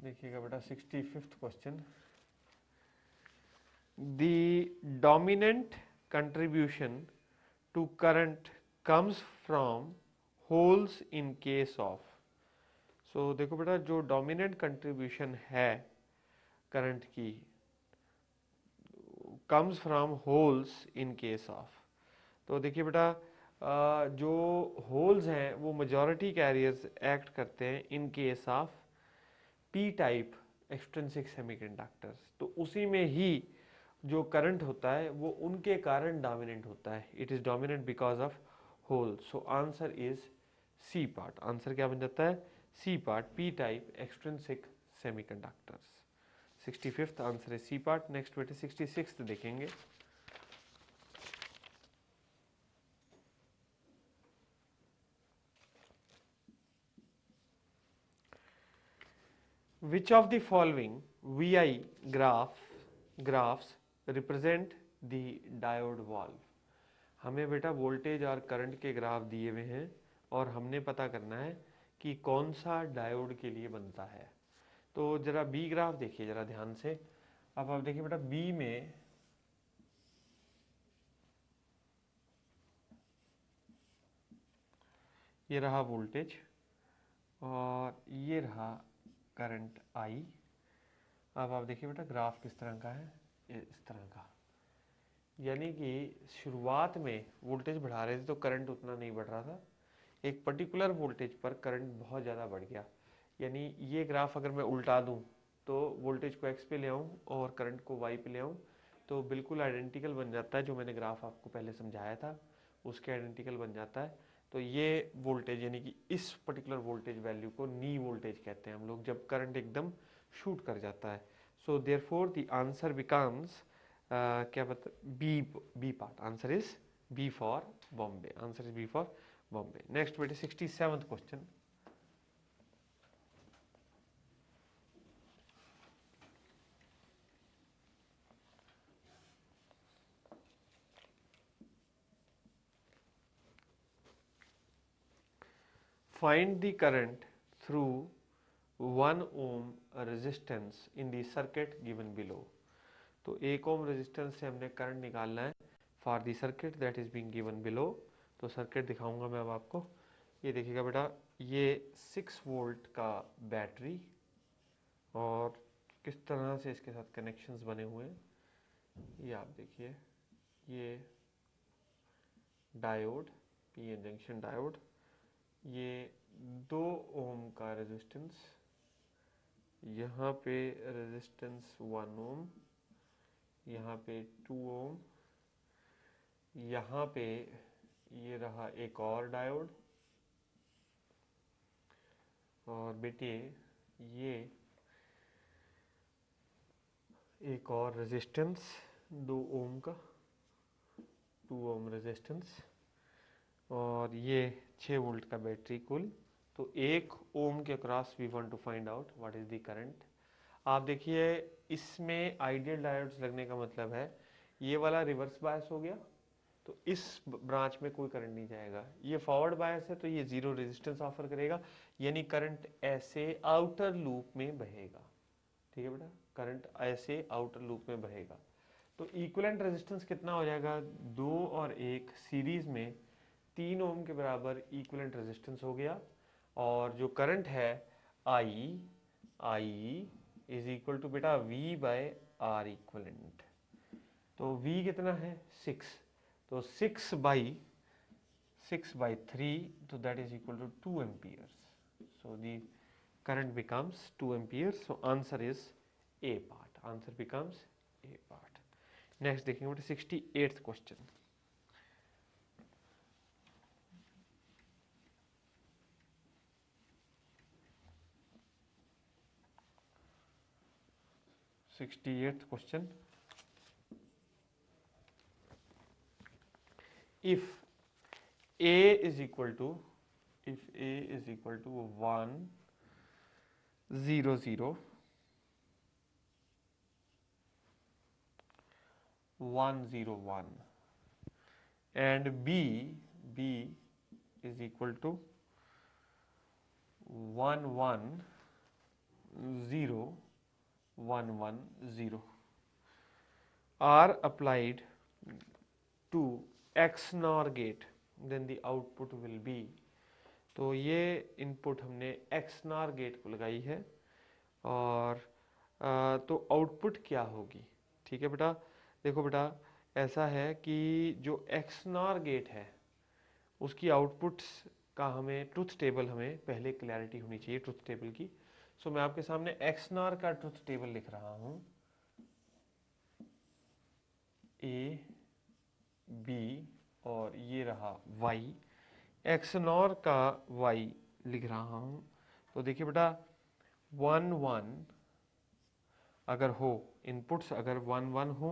देखिएगा बेटा 65th question. The dominant contribution to current comes from holes in case of। so देखो बेटा, जो डोमिनेंट कंट्रीब्यूशन है करंट की comes from holes in case of. तो देखिए बेटा, जो होल्स हैं वो मेजॉरिटी कैरियर्स एक्ट करते हैं in case of P type extrinsic semiconductors. तो उसी में ही जो करंट होता है वो उनके कारण डोमिनेंट होता है। It is dominant because of hole. So answer is C part. Answer क्या बन जाता है? C part, P type extrinsic semiconductors. 65th answer है सी पार्ट। नेक्स्ट बेटे 66th देखेंगे। Which of the following VI graphs represent the diode valve? हमें बेटा voltage और करंट के ग्राफ दिए हुए हैं और हमने पता करना है कि कौन सा डायोड के लिए बनता है। तो जरा बी ग्राफ देखिए जरा ध्यान से। अब आप देखिए बेटा, बी में ये रहा वोल्टेज और ये रहा करंट आई। अब आप देखिए बेटा ग्राफ किस तरह का है, इस तरह का। यानी कि शुरुआत में वोल्टेज बढ़ा रहे थे तो करंट उतना नहीं बढ़ रहा था, एक पर्टिकुलर वोल्टेज पर करंट बहुत ज़्यादा बढ़ गया। यानी ये ग्राफ अगर मैं उल्टा दूं तो वोल्टेज को एक्स पे ले आऊं और करंट को वाई पे ले आऊं तो बिल्कुल आइडेंटिकल बन जाता है। जो मैंने ग्राफ आपको पहले समझाया था उसके आइडेंटिकल बन जाता है। तो ये वोल्टेज यानी कि इस पर्टिकुलर वोल्टेज वैल्यू को नी वोल्टेज कहते हैं हम लोग, जब करंट एकदम शूट कर जाता है। So therefore the answer becomes क्या बता, B. B part. Answer is B for Bombay. Answer is B for Bombay. Next बेटे 67th question. Find the current through 1 ohm resistance in the circuit given below. तो 1 ohm resistance से हमने current निकालना है for the circuit that is being given below. तो circuit दिखाऊंगा मैं अब आपको। ये देखिएगा बेटा, ये 6 वोल्ट का बैटरी और किस तरह से इसके साथ कनेक्शंस बने हुए हैं ये आप देखिए। ये डायोड, पीएन जंक्शन डायोड, ये 2 ओम का रेजिस्टेंस, यहाँ पे रेजिस्टेंस 1 ओम, यहाँ पे 2 ओम, यहाँ पे ये रहा एक और डायोड और बेटे ये एक और रेजिस्टेंस 2 ओम का, 2 ओम रेजिस्टेंस, और ये 6 वोल्ट का बैटरी कुल। तो 1 ओम के across we want to find out what is the current. आप देखिए इसमें आइडियल डायोड्स लगने का मतलब है ये वाला रिवर्स बायस हो गया तो इस ब्रांच में कोई करंट नहीं जाएगा। ये फॉरवर्ड बायस है तो ये जीरो रेजिस्टेंस ऑफर करेगा, यानी करंट ऐसे आउटर लूप में बहेगा। ठीक है बेटा, करंट ऐसे आउटर लूप में बहेगा। तो इक्विवेलेंट रेजिस्टेंस कितना हो जाएगा? 2 और 1 सीरीज में 3 ओम के बराबर इक्विवेलेंट रेजिस्टेंस हो गया। और जो करंट है आई इज इक्वल टू बेटा V बाय आर इक्विवेलेंट। तो V कितना है? 6। तो 6 बाई 3, तो that is equal to 2 amperes. So the current becomes 2 amperes. So answer is A part. Answer becomes A part. Next देखेंगे बेटे 68th question. question. If A is equal to 1 0 0 1 0 1 and B is equal to 1 1 0 1 1 0 are applied to XNOR gate, then the output will be। तो ये input हमने XNOR gate को लगाई है और तो आउटपुट क्या होगी? ठीक है बेटा, देखो बेटा, ऐसा है कि जो एक्सनॉर गेट है उसकी आउटपुट्स का हमें ट्रुथ टेबल, हमें पहले क्लैरिटी होनी चाहिए ट्रुथ टेबल की। सो मैं आपके सामने एक्सनॉर का ट्रुथ टेबल लिख रहा हूं, ए बी और ये रहा वाई। एक्सनॉर का वाई लिख रहा हूं। तो देखिए बेटा, 1 1 अगर हो, इनपुट्स अगर 1 1 हो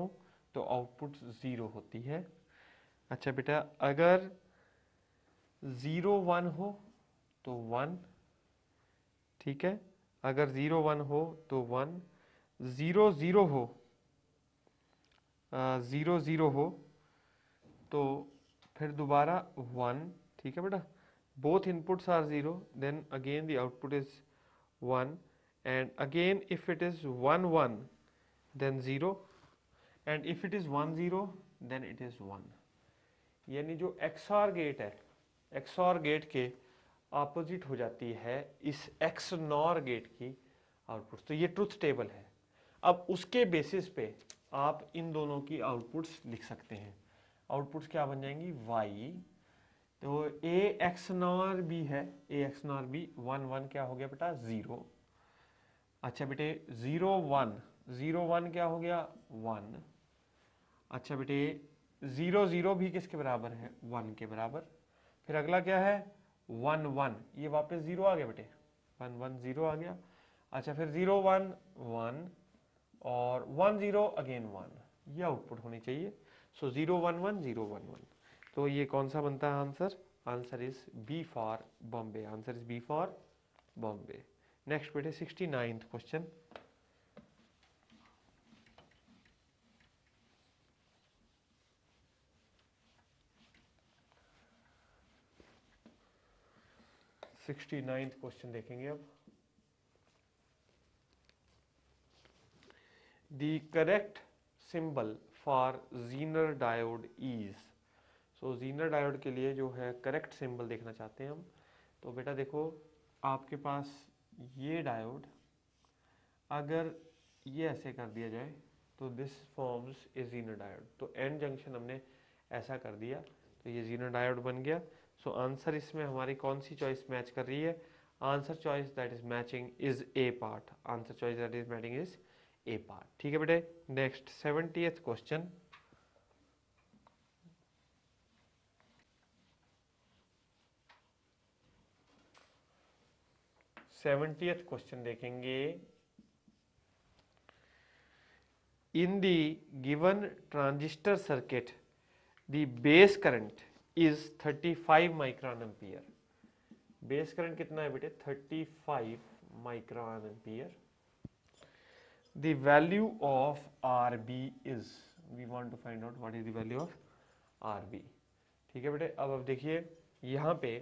तो आउटपुट 0 होती है। अच्छा बेटा, अगर 0 1 हो तो 1, ठीक है। अगर 0 1 हो तो 1, 0 0 हो, 0 0 हो तो फिर दोबारा 1, ठीक है बेटा। Both inputs are 0, then again the output is 1, and again if it is 1 1 then 0, and if it is 1 0 then it is 1। यानी जो XOR गेट है, XOR गेट के ऑपोजिट हो जाती है इस XNOR गेट की आउटपुट। तो ये ट्रुथ टेबल है। अब उसके बेसिस पे आप इन दोनों की आउटपुट्स लिख सकते हैं। आउटपुट्स क्या बन जाएंगी, y। तो A XNOR B है, A XNOR B 1 1 क्या हो गया बेटा, 0। अच्छा बेटे, 0 1, 0 1 क्या हो गया, 1। अच्छा बेटे, 0 0 भी किसके बराबर है, 1 के बराबर। फिर अगला क्या है, 1 1, ये वापस 0 आ गया बेटे, 1 1 0 आ गया। अच्छा फिर 0 1 1 और 1 0 अगेन 1, ये आउटपुट होनी चाहिए। सो 0 1 1 0 1 1। तो ये कौन सा बनता है answer, answer is B for Bombay, answer is B for Bombay. Next बेटे 69th question. Sixty ninth question देखेंगे अब। The correct symbol for zener diode is. So zener diode के लिए जो है करेक्ट सिंबल देखना चाहते हैं हम। तो बेटा देखो, आपके पास ये डायोड अगर ये ऐसे कर दिया जाए तो this forms a Zener diode. तो एंड जंक्शन हमने ऐसा कर दिया तो ये जीनर डायोड बन गया। सो आंसर इसमें हमारी कौन सी चॉइस मैच कर रही है, answer choice that is matching is A part, answer choice that is matching is A part, ठीक है बेटे। Next 70th question. 70th question देखेंगे। In the given transistor circuit, the base current is 35 micron ampere. Base current कितना है बेटे, 35 micron ampere. The value of RB is, we want to find out what is the value of RB, ठीक है बेटे। अब देखिए यहाँ पे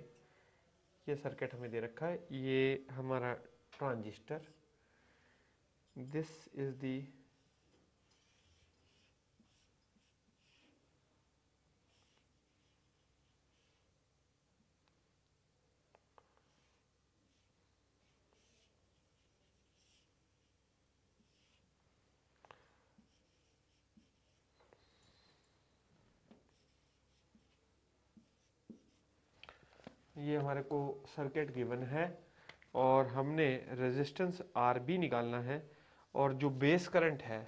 ये सर्किट हमें दे रखा है, ये हमारा ट्रांजिस्टर, दिस इज दी ये हमारे को सर्किट गिवन है और हमने रेजिस्टेंस RB निकालना है और जो बेस करंट है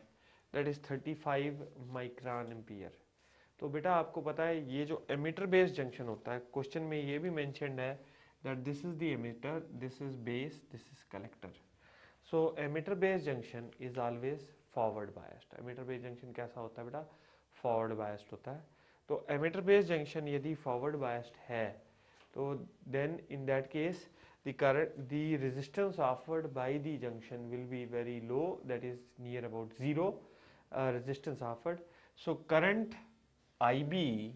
दैट इज 35 माइक्रोन एम्पियर। तो बेटा आपको पता है ये जो एमिटर बेस जंक्शन होता है, क्वेश्चन में ये भी मेंशन्ड है that this is the emitter, this is base, this is collector. So emitter base junction is always forward biased. Emitter base junction कैसा होता है बेटा, फॉरवर्ड बायस्ड होता है। तो एमिटर बेस जंक्शन यदि फॉरवर्ड बायस्ड है तो then in that case the resistance offered by the junction will be very low, that is near about 0 resistance offered. So current IB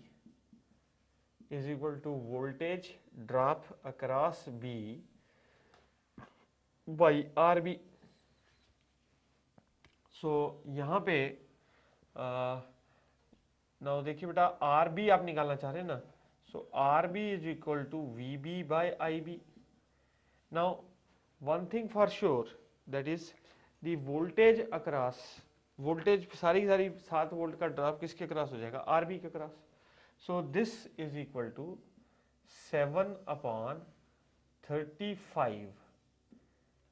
is equal to voltage drop across B by RB. So यहाँ पे now देखिए बेटा, RB आप निकालना चाह रहे हैं ना, so RB is equal to VB by IB. Now one thing for sure, that is the voltage across voltage सारी की सारी 7 वोल्ट का ड्रॉप किसके क्रॉस हो जाएगा, आरबी के cross. So this is equal to 7/35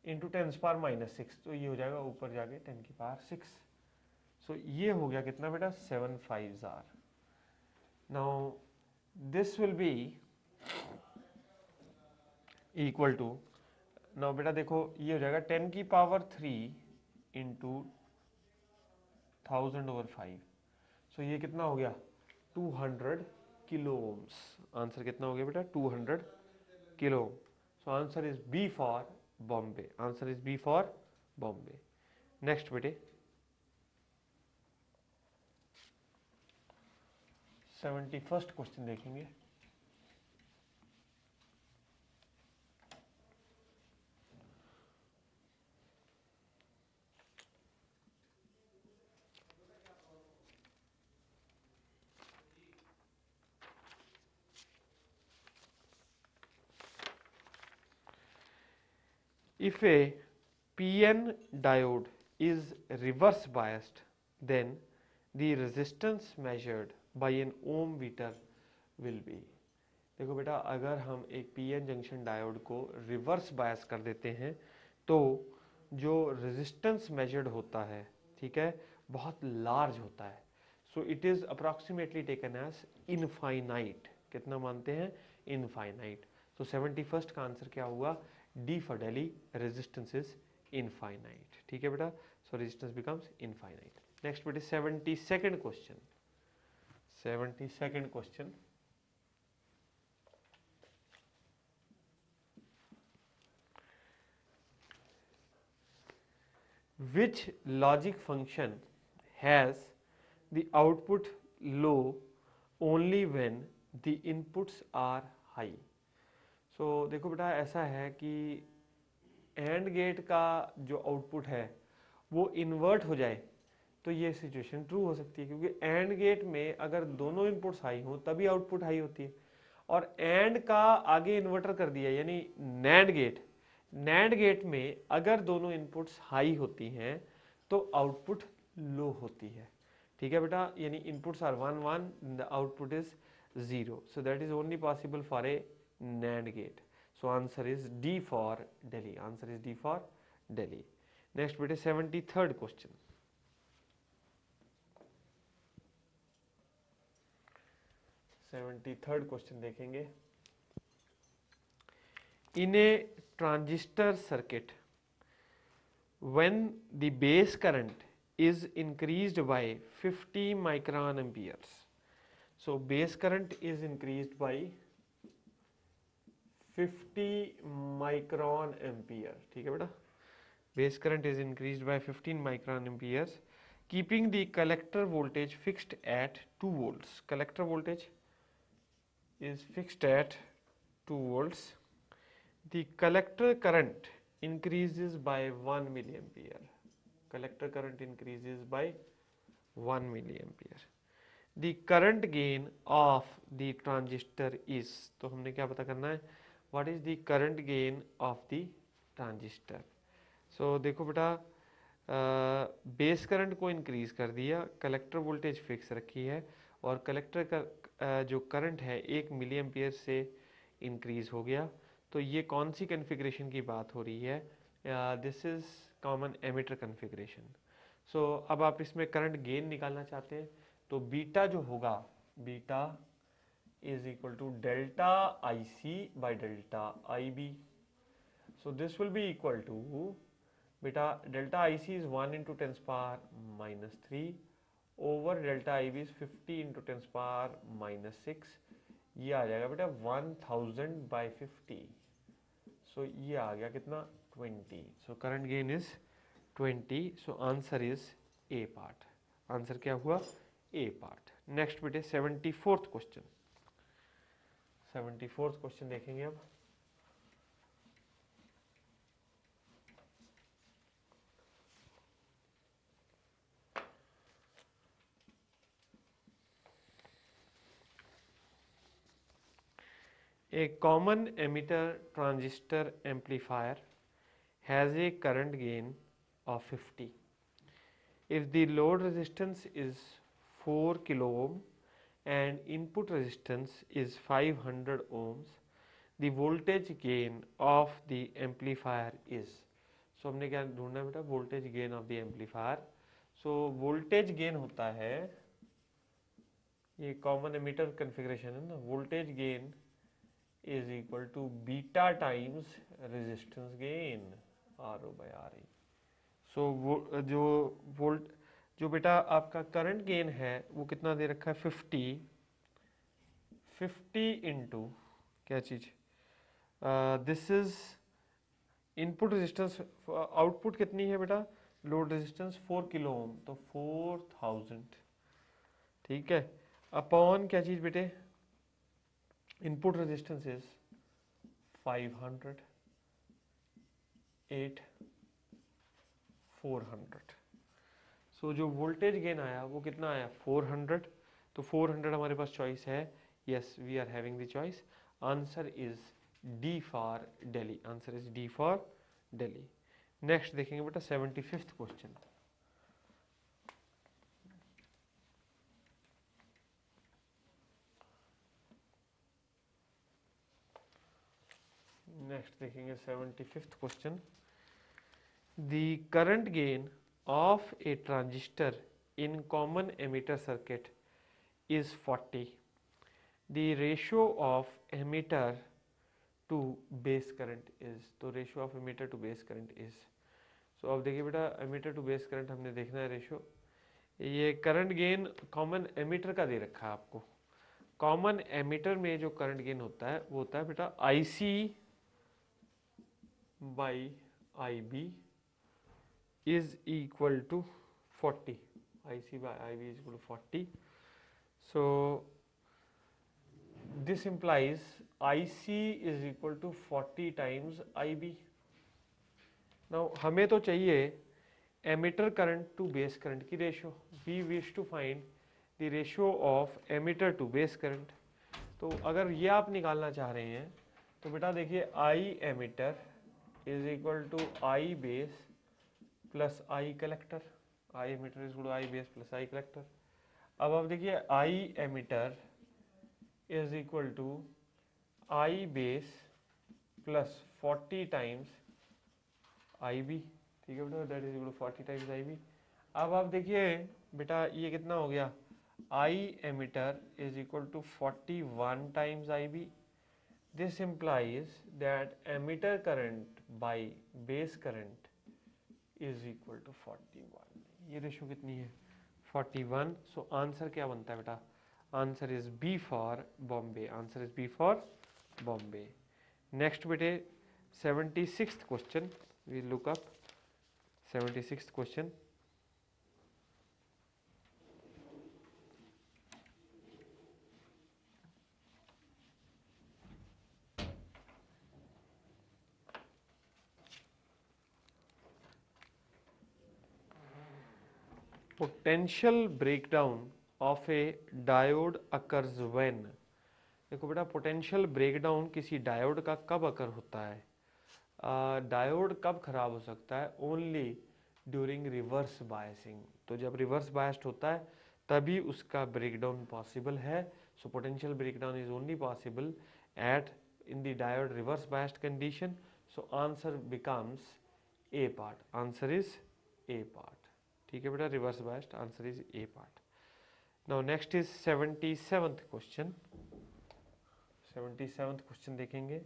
into 10⁻⁻6, तो ये हो जाएगा ऊपर जाके 10⁻6। सो ये हो गया कितना बेटा, 7 5s are. Now this will be equal to, now बेटा देखो ये हो जाएगा 10⁻³ इंटू 1000/5। सो ये कितना हो गया, 200 किलो ओम्स। आंसर कितना हो गया बेटा, 200 kilo ohm. So answer is B for Bombay, answer is B for Bombay. Next बेटे 71st क्वेश्चन देखेंगे। If a PN diode is reverse biased, then the resistance measured by an ohm meter will be। देखो बेटा अगर हम एक PN junction diode को reverse bias कर देते हैं तो जो रेजिस्टेंस मेजर्ड होता है, ठीक है, बहुत लार्ज होता है। So it is approximately taken as infinite. कितना मानते हैं, इनफाइनाइट। सो 71st का आंसर क्या हुआ, D for Delhi, resistance is infinite. ठीक है बेटा, सो रेजिस्टेंस बिकम्स इनफाइनाइट। नेक्स्ट बेटे 72nd question. 72nd question, which logic function has the output low only when the inputs are high। so देखो बेटा ऐसा है कि एंड गेट का जो आउटपुट है वो इन्वर्ट हो जाए तो ये सिचुएशन ट्रू हो सकती है, क्योंकि एंड गेट में अगर दोनों इनपुट्स हाई हो तभी आउटपुट हाई होती है। और एंड का आगे इन्वर्टर कर दिया यानी नैंड गेट, नैंड गेट में अगर दोनों इनपुट्स हाई होती हैं तो आउटपुट लो होती है। ठीक है बेटा, यानी inputs are 1 1, the output is 0। So that is only possible for a NAND gate. So answer is D for Delhi, answer is D for Delhi. Next बेटे 73rd क्वेश्चन। 73rd क्वेश्चन देखेंगे। In a transistor circuit, when the base current is increased by 50 micron amperes, so base current is increased by 50 micron ampere। ठीक है बेटा, base current is increased by 15 micron amperes, keeping the collector voltage fixed at 2 volts। collector voltage is fixed at 2 volts। The collector current increases by 1 milliampere। collector current increases by 1 milliampere। The current gain of the transistor is, तो हमने क्या पता करना है, what is the current gain of the transistor। so देखो बेटा base current को increase कर दिया, कलेक्टर वोल्टेज फिक्स रखी है और कलेक्टर का जो करंट है 1 मिली एम्पियर से इंक्रीज हो गया। तो ये कौन सी कन्फिग्रेशन की बात हो रही है, this is common emitter configuration. So अब आप इसमें करंट गेन निकालना चाहते हैं तो बीटा जो होगा, beta is equal to delta I C by delta I B. So this will be equal to बेटा delta I C is 1 into 10⁻³ over delta I B is 50 into 10⁻⁻6। ये आ जाएगा बेटा 1000/50। सो ये आ गया कितना, 20। So current gain is 20। So answer is A part, answer क्या हुआ, ए part. Next बेटे 74th क्वेश्चन। 74th क्वेश्चन देखेंगे अब। A common emitter transistor amplifier has a current gain of 50। if the load resistance is 4 kilo ohm and input resistance is 500 ohms, the voltage gain of the amplifier is, so हमने क्या ढूंढना है बेटा, voltage gain of the amplifier. so voltage gain होता है, ये common emitter configuration है ना, voltage gain is equal to beta times resistance gain, RO by RE. so जो वोल्ट जो बेटा आपका करंट गेन है वो कितना दे रखा है, 50 इंटू क्या चीज, this is input resistance, output कितनी है बेटा, लोड रेजिस्टेंस 4 किलो ओम, तो 4000, ठीक है, अपॉन क्या चीज बेटे, इनपुट रेजिस्टेंस इज 500, 8, 400. सो जो वोल्टेज गेन आया वो कितना आया, 400. तो 400 हमारे पास चॉइस है, yes we are having the choice. Answer is D for Delhi, answer is D for Delhi. Next देखेंगे बेटा 75th क्वेश्चन. नेक्स्ट देखेंगे 75th question. The current gain of a transistor in common emitter circuit is 40. The ratio of emitter to base current is, तो ratio of emitter to base current is, so अब देखिए बेटा emitter to base current हमने देखना है ratio. ये current gain common emitter का दे रखा है आपको. कॉमन एमिटर में जो करंट गेन होता है वो होता है बेटा IC by IB is equal to 40. IC by IB is equal to 40. So this implies IC is equal to 40 times IB. Now हमें तो चाहिए emitter current to base current की ratio. We wish to find the ratio of emitter to base current. तो अगर ये आप निकालना चाह रहे हैं तो बेटा देखिए I emitter is equal to I base plus I collector, I emitter is equal to I base plus I collector. अब आप देखिए I emitter is equal to I base plus 40 times I B, ठीक है बेटा, that is equal to 40 times I B. अब आप देखिए बेटा ये कितना हो गया, I emitter is equal to 41 times I B. This implies that emitter current by base current is equal to 41. ये रेशो कितनी है, 41. सो आंसर क्या बनता है बेटा, answer is B for Bombay, answer is B for Bombay. Next बेटे 76th question, we look up 76th question. Potential breakdown of a diode occurs when. देखो बेटा पोटेंशियल ब्रेकडाउन किसी डायोड का कब अकर होता है, डायोड कब खराब हो सकता है, ओनली ड्यूरिंग रिवर्स बायसिंग. तो जब रिवर्स बायस्ड होता है तभी उसका ब्रेकडाउन पॉसिबल है. So potential breakdown is only possible at in the diode reverse biased condition. So answer becomes A part, answer is A part, ठीक है बेटा, reverse biased, answer is A part. Now next is 77th question. 77th question देखेंगे.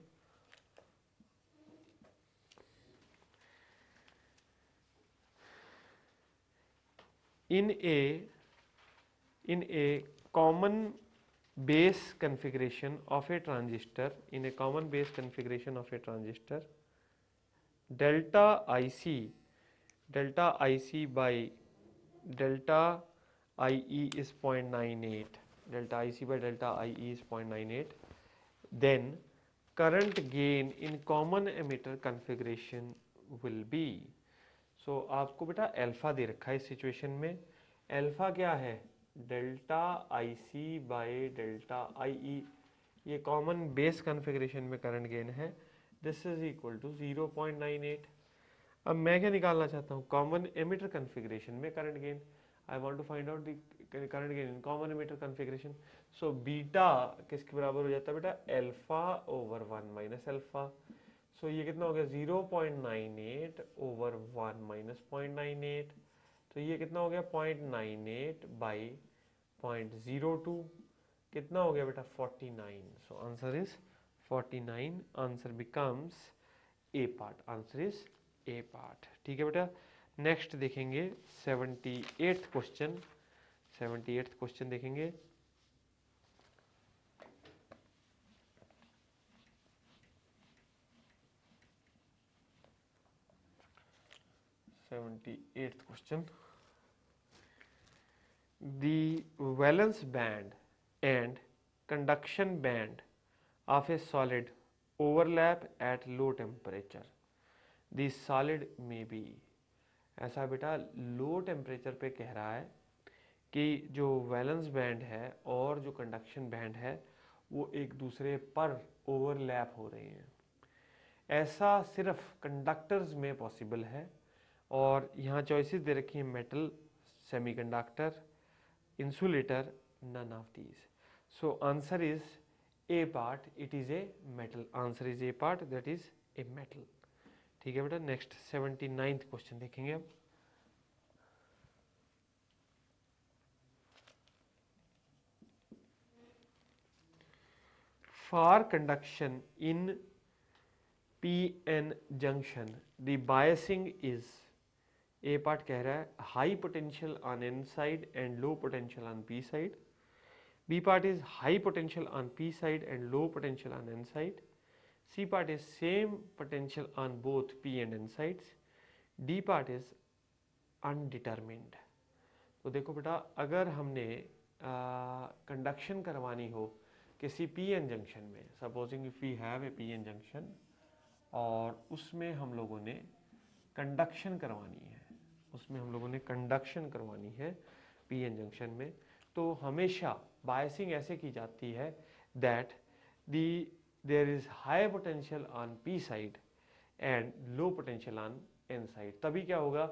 In a common base configuration of a transistor, in a common base configuration of a transistor, delta IC by delta IE is 0.98, delta IC by delta IE is 0.98. then current gain in common emitter configuration will be. सो आपको बेटा alpha दे रखा है इस situation में. Alpha क्या है, delta I C by delta I E. ये कॉमन बेस कॉन्फ़िगरेशन में करंट गेन है. This is equal to 0.98. अब मैं क्या निकालना चाहता हूँ, कॉमन एमिटर कन्फिग्रेशन में current gain. I want to find out the current gain in common emitter configuration. So beta किसके बराबर हो जाता है बेटा, alpha over 1 minus alpha. So ये कितना हो गया, 0.98 ओवर 1 माइनस 0.98। तो ये कितना हो गया, 0.98 बाई 0.02, कितना हो गया बेटा, 49। सो answer is 49। Answer becomes A part, answer is A part. ठीक है बेटा, नेक्स्ट देखेंगे 78th क्वेश्चन। 78th क्वेश्चन देखेंगे। Question, the valence band and conduction band of a solid overlap at low temperature. The solid may be, ऐसा बेटा low temperature पे कह रहा है कि जो वैलेंस बैंड है और जो कंडक्शन बैंड है वो एक दूसरे पर ओवरलैप हो रहे हैं। ऐसा सिर्फ कंडक्टर्स में पॉसिबल है, और यहाँ चॉइसेस दे रखी हैं, metal, semiconductor, insulator, none of these. So answer is A part, it is a metal. Answer is A part, that is a metal. ठीक है बेटा, नेक्स्ट 79th क्वेश्चन देखेंगे अब। For conduction in PN junction, the biasing is, A part कह रहा है high potential on N side and low potential on P side. B part is high potential on P side and low potential on N side. C part is same potential on both P and N sides. D part is undetermined. तो देखो बेटा, अगर हमने conduction करवानी हो किसी P N junction में, supposing if we have a P N junction और उसमें हम लोगों ने कंडक्शन करवानी है, उसमें हम लोगों ने कंडक्शन करवानी है पी एन जंक्शन में, तो हमेशा बायसिंग ऐसे की जाती है that there is high potential on P side and low potential on N side. तभी क्या होगा,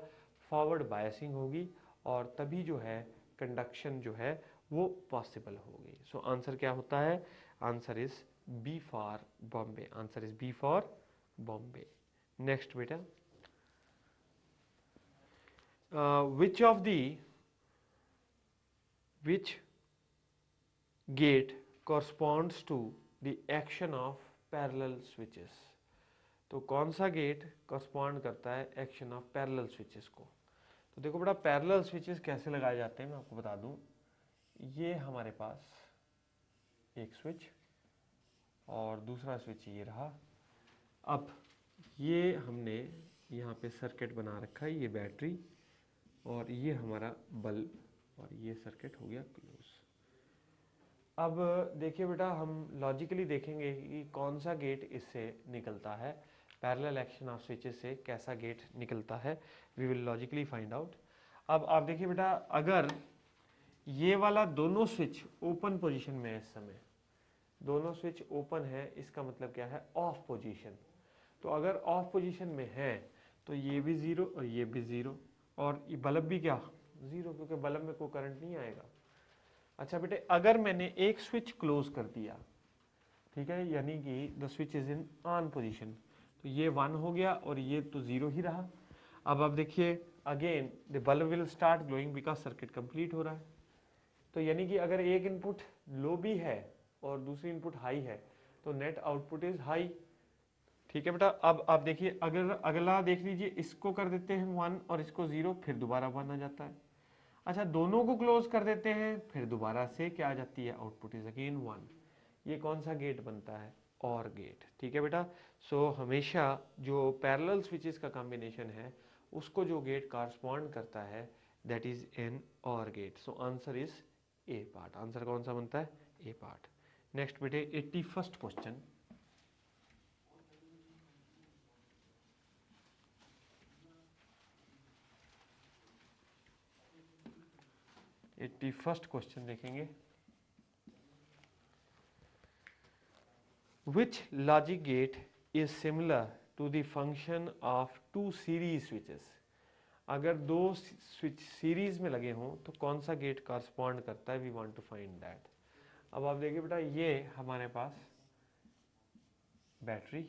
फॉरवर्ड बायसिंग होगी और तभी जो है कंडक्शन जो है वो पॉसिबल होगी। सो आंसर क्या होता है, answer is B for Bombay, answer is B for Bombay. Next बेटा, which gate corresponds to the action of parallel switches। तो कौन सा गेट correspond करता है एक्शन ऑफ पैरेलल स्विचेस को। तो देखो बेटा, पैरेलल स्विचेस कैसे लगाए जाते हैं मैं आपको बता दूं। ये हमारे पास एक स्विच और दूसरा स्विच ये रहा। अब ये हमने यहाँ पे सर्किट बना रखा है, ये बैटरी और ये हमारा बल्ब, और ये सर्किट हो गया क्लोज। अब देखिए बेटा, हम लॉजिकली देखेंगे कि कौन सा गेट इससे निकलता है, पैरेलल एक्शन ऑफ स्विचेस से कैसा गेट निकलता है, we will logically find out. अब आप देखिए बेटा, अगर ये वाला दोनों स्विच ओपन पोजीशन में है, इस समय दोनों स्विच ओपन है, इसका मतलब क्या है, ऑफ पोजीशन। तो अगर ऑफ पोजीशन में है तो ये भी जीरो और ये भी जीरो, और ये बल्ब भी क्या, जीरो, क्योंकि बल्ब में कोई करंट नहीं आएगा। अच्छा बेटे, अगर मैंने एक स्विच क्लोज कर दिया, ठीक है, यानी कि the switch is in on position, तो ये 1 हो गया और ये तो 0 ही रहा। अब आप देखिए, again the bulb will start glowing because circuit complete हो रहा है। तो यानी कि अगर एक इनपुट लो भी है और दूसरी इनपुट हाई है तो नेट आउटपुट इज हाई। ठीक है बेटा, अब आप देखिए, अगर अगला देख लीजिए, इसको कर देते हैं 1 और इसको 0, फिर दोबारा 1 आ जाता है। अच्छा, दोनों को क्लोज कर देते हैं, फिर दोबारा से क्या आ जाती है, आउटपुट इज अगेन 1। ये कौन सा गेट बनता है, और गेट। ठीक है बेटा, सो हमेशा जो पैरेलल स्विचेस का कॉम्बिनेशन है उसको जो गेट कॉरस्पॉन्ड करता है that is an OR gate. So answer is A part. Answer कौन सा बनता है, ए पार्ट। नेक्स्ट बेटे 81st क्वेश्चन। 81st क्वेश्चन देखेंगे। Which logic gate is similar to the function of two series switches. अगर दो स्विच सीरीज में लगे हों तो कौन सा गेट कॉरस्पॉन्ड करता है, we want to find that. अब आप देखिए बेटा, ये हमारे पास battery,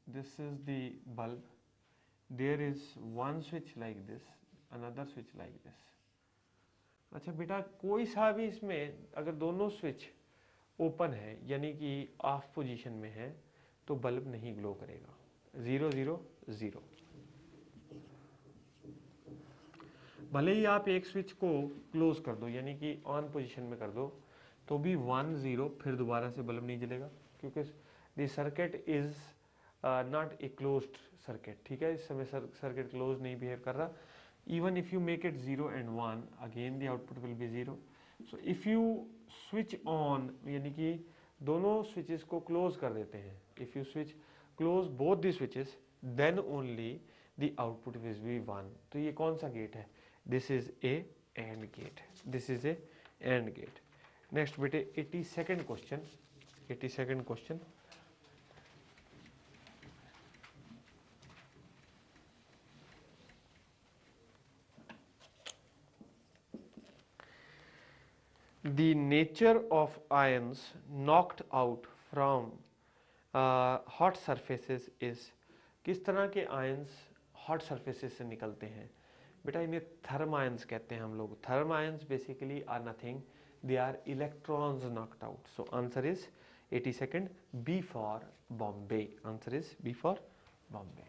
this is the bulb, there is one switch like this, another switch like this. अच्छा बेटा, कोई सा भी इसमें अगर दोनों स्विच ओपन है यानी कि ऑफ पोजीशन में है तो बल्ब नहीं ग्लो करेगा. 0 0 0. भले ही आप एक स्विच को क्लोज कर दो यानी कि ऑन पोजीशन में कर दो तो भी 1 0 फिर दोबारा से बल्ब नहीं जलेगा, क्योंकि the circuit is not a closed circuit. ठीक है, इस समय सर्किट क्लोज नहीं बिहेव कर रहा. even if you make it 0 and 1, again the output will be 0. so if you switch on यानी कि दोनों switches को close कर देते हैं, if you switch close both the switches then only the output will be 1. तो ये कौन सा गेट है? this is a AND gate. this is a AND gate. next बेटे 82nd question. 82nd question. The nature of ions knocked out from hot surfaces is, किस तरह के ions hot surfaces से निकलते हैं? बेटा इन्हें थर्म आयंस कहते हैं हम लोग. Thermions basically are nothing, they are electrons knocked out. So answer is 82nd, B for Bombay. Answer is B for Bombay.